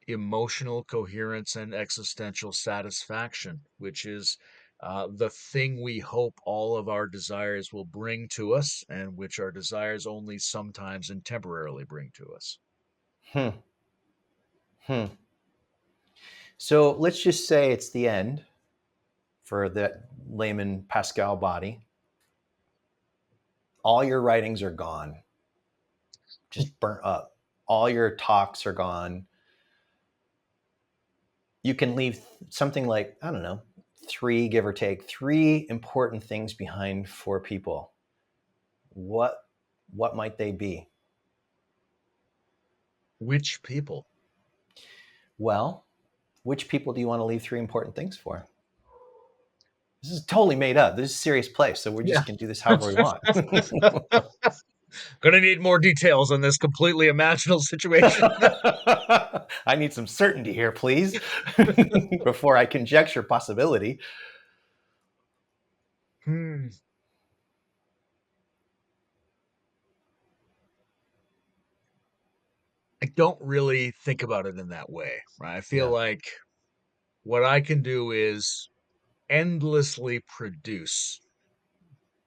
emotional coherence and existential satisfaction, which is the thing we hope all of our desires will bring to us, and which our desires only sometimes and temporarily bring to us. Hmm. Hmm. So let's just say it's the end for that Layman Pascal body. All your writings are gone, just burnt up. All your talks are gone. You can leave something like, I don't know, three, give or take, three important things behind for people. What might they be? Which people? Well, which people do you want to leave three important things for? This is totally made up. This is a serious place, so we're Yeah. just gonna do this however we want. Gonna need more details on this completely imaginal situation. I need some certainty here, please, before I conjecture possibility. Hmm. I don't really think about it in that way, right? I feel Yeah. like what I can do is endlessly produce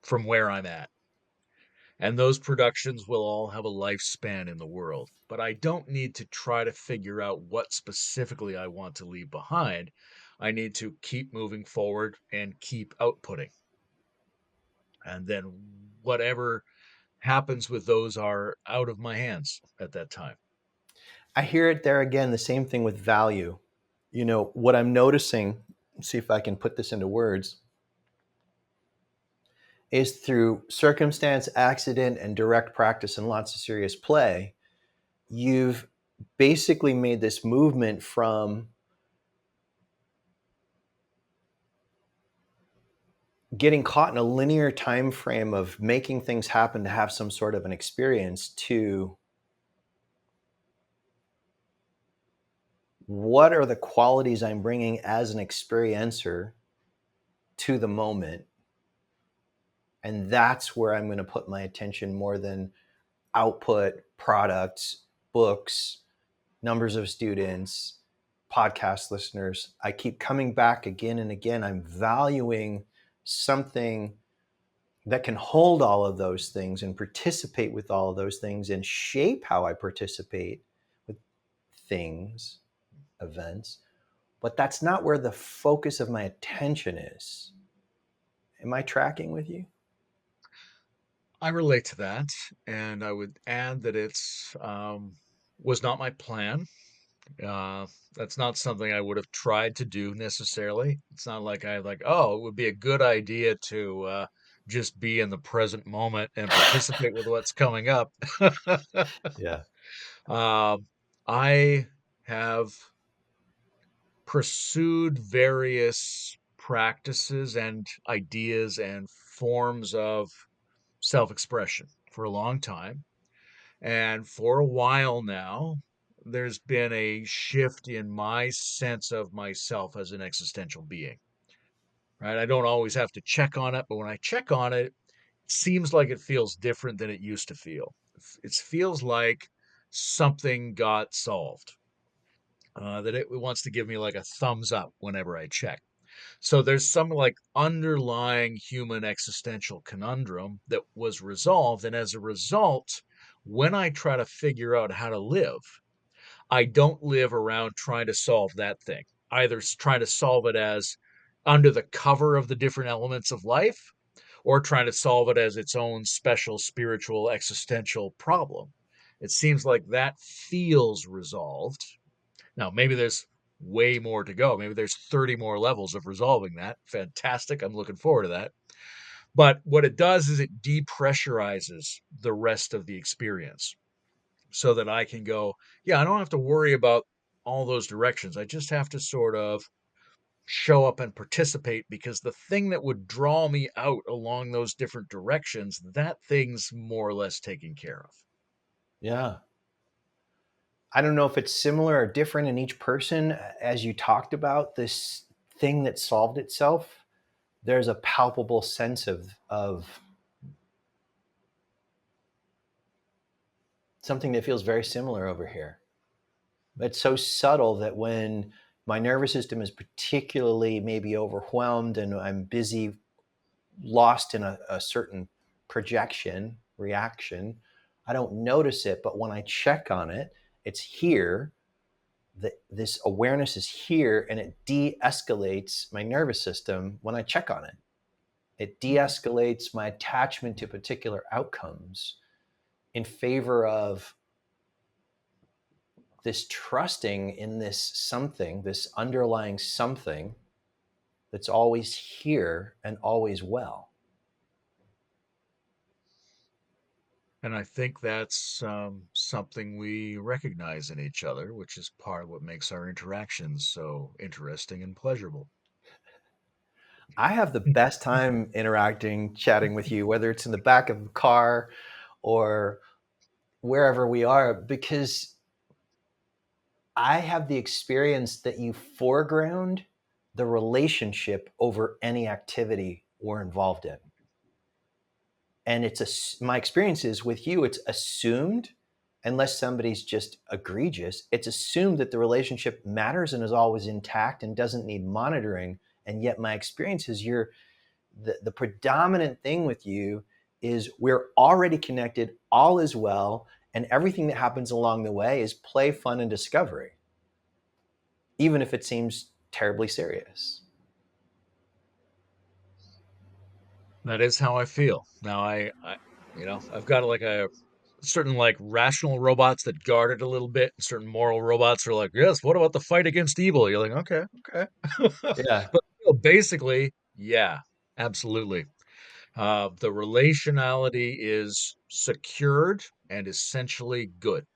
from where I'm at. And those productions will all have a lifespan in the world. But I don't need to try to figure out what specifically I want to leave behind. I need to keep moving forward and keep outputting. And then whatever happens with those are out of my hands at that time. I hear it there again, the same thing with value. You know, what I'm noticing, see if I can put this into words, is through circumstance, accident, and direct practice and lots of serious play, you've basically made this movement from getting caught in a linear time frame of making things happen to have some sort of an experience to what are the qualities I'm bringing as an experiencer to the moment. And that's where I'm going to put my attention more than output, products, books, numbers of students, podcast listeners. I keep coming back again and again. I'm valuing something that can hold all of those things and participate with all of those things and shape how I participate with things, events. But that's not where the focus of my attention is. Am I tracking with you? I relate to that, and I would add that it's was not my plan. Uh, that's not something I would have tried to do necessarily. It's not like I like, oh, it would be a good idea to just be in the present moment and participate with what's coming up. Yeah. Um, I have pursued various practices and ideas and forms of self-expression for a long time. And for a while now, there's been a shift in my sense of myself as an existential being, right? I don't always have to check on it, but when I check on it, it seems like it feels different than it used to feel. It feels like something got solved, that it wants to give me like a thumbs up whenever I check. So there's some like underlying human existential conundrum that was resolved. And as a result, when I try to figure out how to live, I don't live around trying to solve that thing, either trying to solve it as under the cover of the different elements of life or trying to solve it as its own special spiritual existential problem. It seems like that feels resolved. Now, maybe there's way more to go. Maybe there's 30 more levels of resolving that. Fantastic. I'm looking forward to that. But what it does is it depressurizes the rest of the experience so that I can go, yeah, I don't have to worry about all those directions. I just have to sort of show up and participate because the thing that would draw me out along those different directions, that thing's more or less taken care of. Yeah. I don't know if it's similar or different in each person. As you talked about this thing that solved itself, there's a palpable sense of something that feels very similar over here. It's so subtle that when my nervous system is particularly maybe overwhelmed and I'm busy, lost in a certain projection, reaction, I don't notice it. But when I check on it, it's here. this awareness is here, and it de-escalates my nervous system when I check on it. It de-escalates my attachment to particular outcomes in favor of this trusting in this something, this underlying something that's always here and always well. And I think that's something we recognize in each other, which is part of what makes our interactions so interesting and pleasurable. I have the best time interacting, chatting with you, whether it's in the back of a car or wherever we are, because I have the experience that you foreground the relationship over any activity we're involved in. And my experience is with you, it's assumed, unless somebody's just egregious, it's assumed that the relationship matters and is always intact and doesn't need monitoring. And yet my experience is the predominant thing with you is we're already connected, all is well, and everything that happens along the way is play, fun, and discovery, even if it seems terribly serious. That is how I feel. Now I've got like a certain like rational robots that guard it a little bit, and certain moral robots are like, yes, what about the fight against evil? You're like, okay, okay. Yeah. But basically, yeah, absolutely. The relationality is secured and essentially good.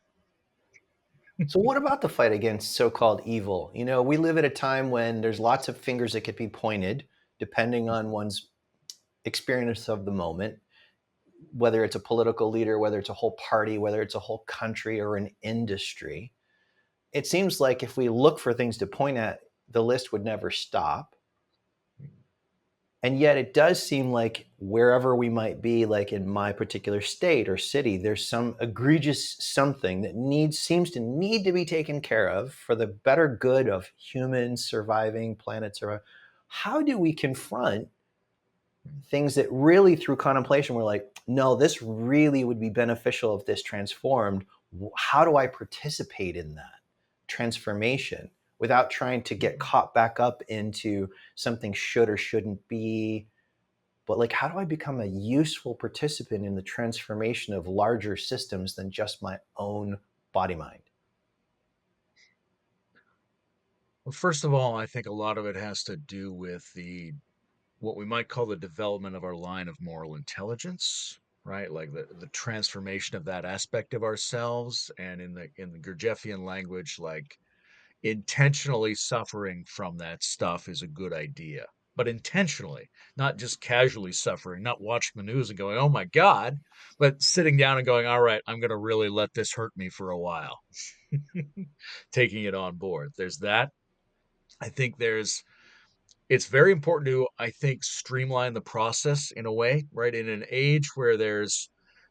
So, what about the fight against so called evil? You know, we live at a time when there's lots of fingers that could be pointed depending on one's experience of the moment, whether it's a political leader, whether it's a whole party, whether it's a whole country or an industry. It seems like if we look for things to point at, the list would never stop. And yet it does seem like wherever we might be, like in my particular state or city, there's some egregious something that seems to need to be taken care of for the better good of humans surviving, planet surviving. How do we confront things that really through contemplation we're like, no, this really would be beneficial if this transformed? How do I participate in that transformation without trying to get caught back up into something should or shouldn't be? But like, how do I become a useful participant in the transformation of larger systems than just my own body mind? Well, first of all, I think a lot of it has to do with the what we might call the development of our line of moral intelligence, right? Like the transformation of that aspect of ourselves, and in the Gurdjieffian language, like intentionally suffering from that stuff is a good idea. But intentionally, not just casually suffering, not watching the news and going, oh my God, but sitting down and going, all right, I'm going to really let this hurt me for a while, taking it on board. There's that. I think it's very important to, I think, streamline the process in a way, right? In an age where there's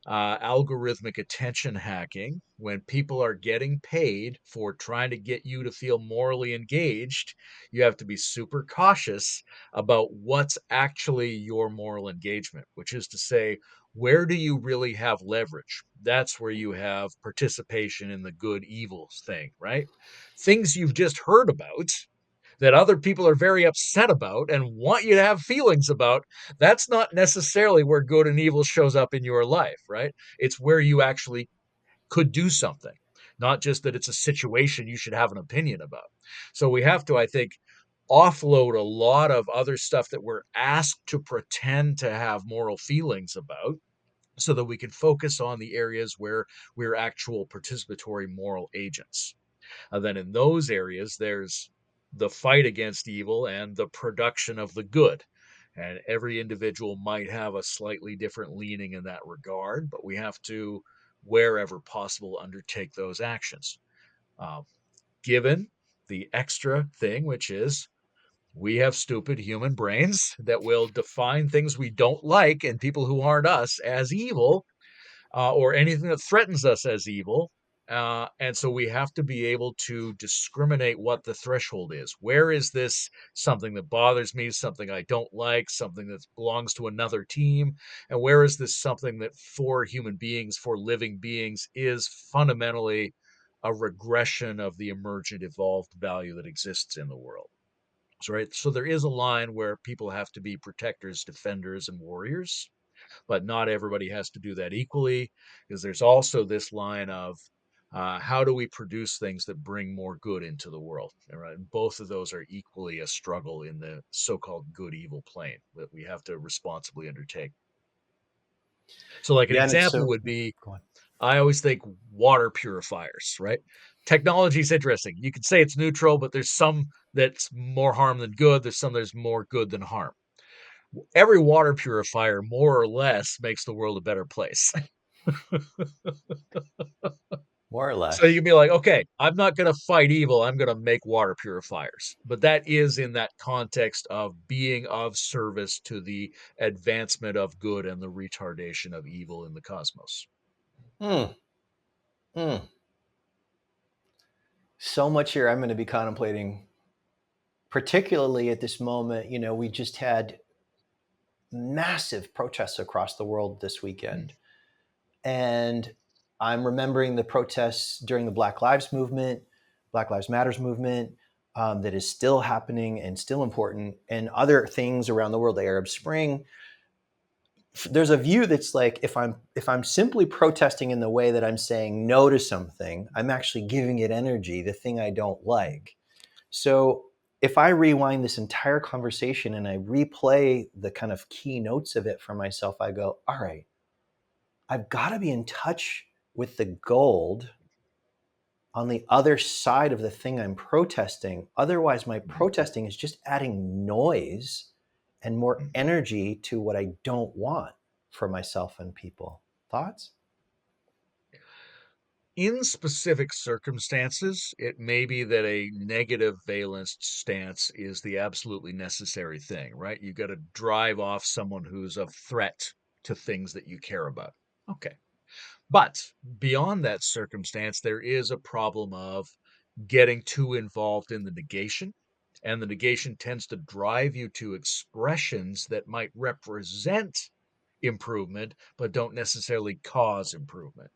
algorithmic attention hacking, when people are getting paid for trying to get you to feel morally engaged, you have to be super cautious about what's actually your moral engagement, which is to say, where do you really have leverage? That's where you have participation in the good evils thing, right? Things you've just heard about that other people are very upset about and want you to have feelings about, that's not necessarily where good and evil shows up in your life, right? It's where you actually could do something, not just that it's a situation you should have an opinion about. So we have to, I think, offload a lot of other stuff that we're asked to pretend to have moral feelings about so that we can focus on the areas where we're actual participatory moral agents. And then in those areas, there's the fight against evil and the production of the good. And every individual might have a slightly different leaning in that regard, but we have to, wherever possible, undertake those actions. Uh, Given the extra thing, which is we have stupid human brains that will define things we don't like and people who aren't us as evil, or anything that threatens us as evil. And so we have to be able to discriminate what the threshold is. Where is this something that bothers me, something I don't like, something that belongs to another team? And where is this something that for human beings, for living beings, is fundamentally a regression of the emergent evolved value that exists in the world. So, right, so there is a line where people have to be protectors, defenders, and warriors, but not everybody has to do that equally, because there's also this line of how do we produce things that bring more good into the world? Right? And both of those are equally a struggle in the so-called good-evil plane that we have to responsibly undertake. So, like an Yeah, and it's example so. would be, Go on. I always think water purifiers, right? Technology is interesting. You could say it's neutral, but there's some that's more harm than good. There's some that's more good than harm. Every water purifier, more or less, makes the world a better place. More or So you less. can be like, okay, I'm not going to fight evil. I'm going to make water purifiers. But that is in that context of being of service to the advancement of good and the retardation of evil in the cosmos. Hmm. Hmm. So much here I'm going to be contemplating, particularly at this moment. We just had massive protests across the world this Hmm. weekend. And I'm remembering the protests during the Black Lives Movement, Black Lives Matters movement, that is still happening and still important, and other things around the world, the Arab Spring. There's a view that's like, if I'm simply protesting in the way that I'm saying no to something, I'm actually giving it energy, the thing I don't like. So if I rewind this entire conversation and I replay the kind of key notes of it for myself, I go, all right, I've got to be in touch with the gold on the other side of the thing I'm protesting. Otherwise, my Hmm. protesting is just adding noise and more Hmm. energy to what I don't want for myself and people. Thoughts? In specific circumstances, it may be that a negative valence stance is the absolutely necessary thing, right? You got to drive off someone who's a threat to things that you care about. Okay. But beyond that circumstance, there is a problem of getting too involved in the negation. And the negation tends to drive you to expressions that might represent improvement, but don't necessarily cause improvement.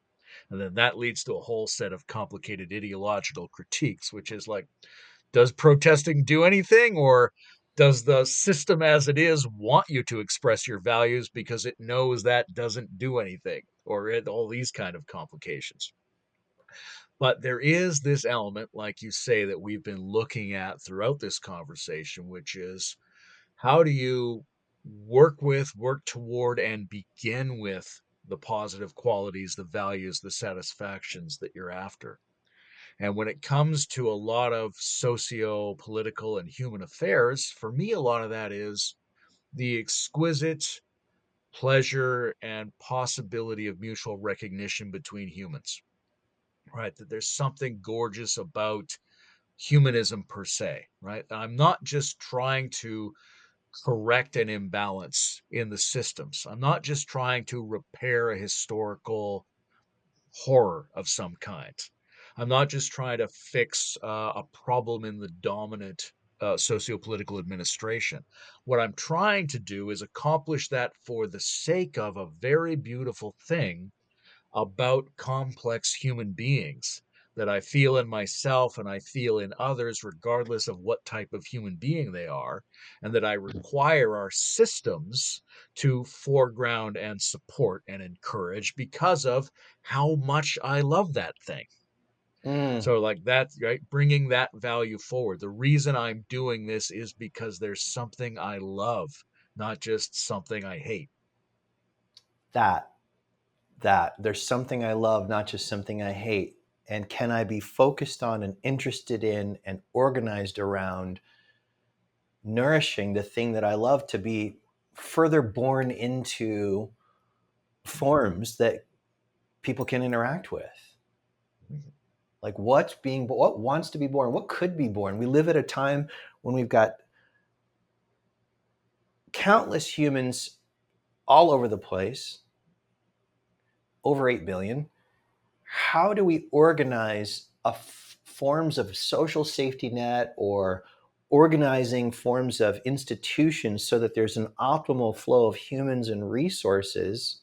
And then that leads to a whole set of complicated ideological critiques, which is like, does protesting do anything? Or does the system as it is want you to express your values because it knows that doesn't do anything? Or all these kind of complications. But there is this element, like you say, that we've been looking at throughout this conversation, which is how do you work with, work toward, and begin with the positive qualities, the values, the satisfactions that you're after? And when it comes to a lot of socio political and human affairs, for me, a lot of that is the exquisite pleasure and possibility of mutual recognition between humans, right? That there's something gorgeous about humanism per se, right? I'm not just trying to correct an imbalance in the systems. I'm not just trying to repair a historical horror of some kind. I'm not just trying to fix a problem in the dominant socio-political administration. What I'm trying to do is accomplish that for the sake of a very beautiful thing about complex human beings that I feel in myself and I feel in others, regardless of what type of human being they are, and that I require our systems to foreground and support and encourage because of how much I love that thing. Mm, So, like that, right? Bringing that value forward. The reason I'm doing this is because there's something I love, not just something I hate. that, that. There's something I love, not just something I hate. And can I be focused on and interested in and organized around nourishing the thing that I love to be further born into forms that people can interact with? Like what wants to be born, what could be born. We live at a time when we've got countless humans all over the place, over 8 billion. How do we organize forms of social safety net or organizing forms of institutions so that there's an optimal flow of humans and resources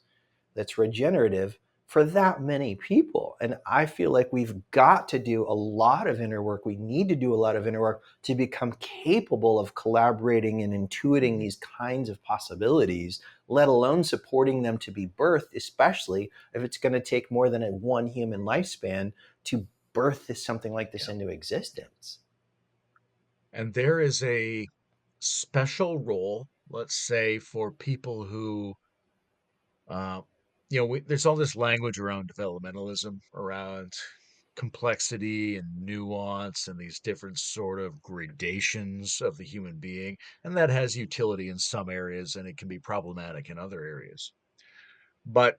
that's regenerative for that many people. And I feel like we've got to do a lot of inner work. We need to do a lot of inner work to become capable of collaborating and intuiting these kinds of possibilities, let alone supporting them to be birthed, especially if it's going to take more than one human lifespan to birth something like this into existence. And there is a special role, let's say, for people who, uh, there's all this language around developmentalism, around complexity and nuance and these different sort of gradations of the human being. And that has utility in some areas and it can be problematic in other areas. But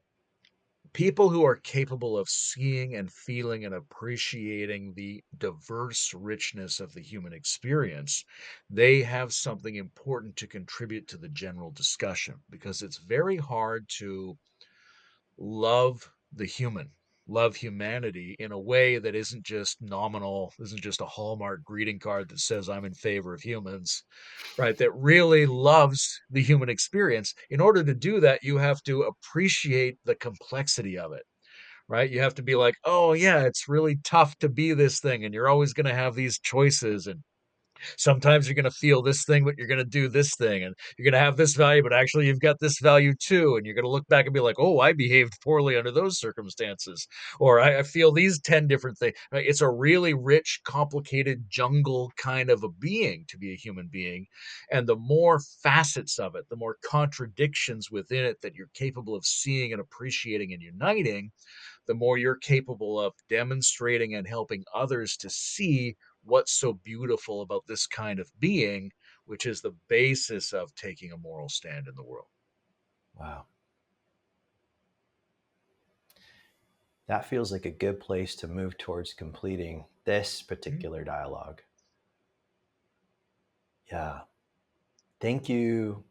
people who are capable of seeing and feeling and appreciating the diverse richness of the human experience, they have something important to contribute to the general discussion, because it's very hard to love the human, love humanity in a way that isn't just nominal, isn't just a Hallmark greeting card that says I'm in favor of humans, right? That really loves the human experience. In order to do that, you have to appreciate the complexity of it, right? You have to be like, oh yeah, it's really tough to be this thing, and you're always going to have these choices, and sometimes you're going to feel this thing, but you're going to do this thing, and you're going to have this value, but actually you've got this value too. And you're going to look back and be like, oh, I behaved poorly under those circumstances, or I feel these 10 different things. Right? It's a really rich, complicated jungle kind of a being to be a human being. And the more facets of it, the more contradictions within it that you're capable of seeing and appreciating and uniting, the more you're capable of demonstrating and helping others to see what's so beautiful about this kind of being, which is the basis of taking a moral stand in the world. Wow. That feels like a good place to move towards completing this particular dialogue. Yeah. Thank you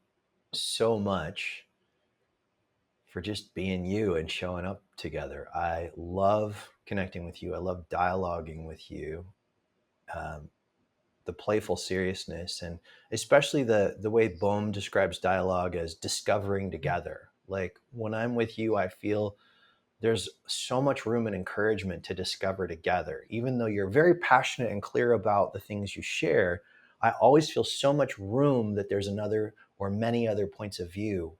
so much for just being you and showing up together. I love connecting with you. I love dialoguing with you. The playful seriousness, and especially the way Bohm describes dialogue as discovering together. Like when I'm with you, I feel there's so much room and encouragement to discover together. Even though you're very passionate and clear about the things you share, I always feel so much room that there's another or many other points of view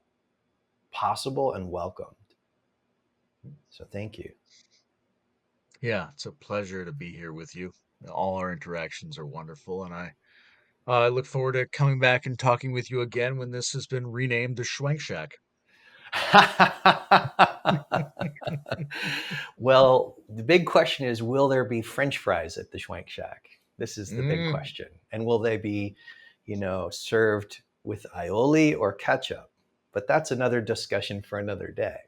possible and welcomed. So thank you. Yeah, it's a pleasure to be here with you. All our interactions are wonderful, and I look forward to coming back and talking with you again when this has been renamed the Schwenk Shack. Well, the big question is, will there be French fries at the Schwenk Shack? This is the big question. And will they be, served with aioli or ketchup? But that's another discussion for another day.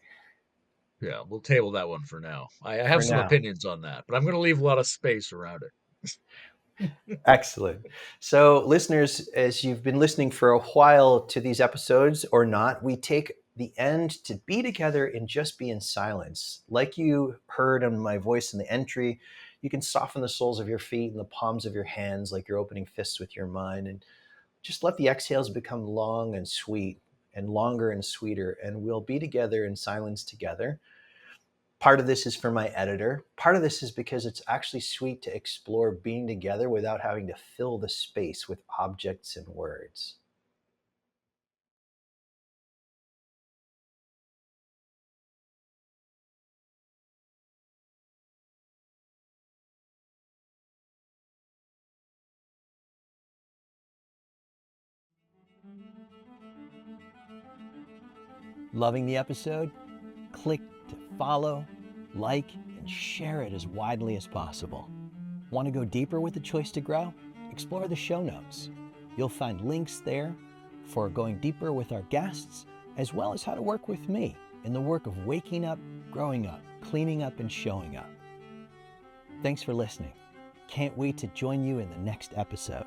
Yeah, we'll table that one for now. I have For some now. opinions on that, but I'm going to leave a lot of space around it. Excellent. So, listeners, as you've been listening for a while to these episodes or not, we take the end to be together and just be in silence. Like you heard in my voice in the entry, you can soften the soles of your feet and the palms of your hands like you're opening fists with your mind, and just let the exhales become long and sweet and longer and sweeter. And we'll be together in silence together. Part of this is for my editor. Part of this is because it's actually sweet to explore being together without having to fill the space with objects and words. Loving the episode? Click to follow, like, and share it as widely as possible. Want to go deeper with the choice to grow? Explore the show notes. You'll find links there for going deeper with our guests, as well as how to work with me in the work of waking up, growing up, cleaning up, and showing up. Thanks for listening. Can't wait to join you in the next episode.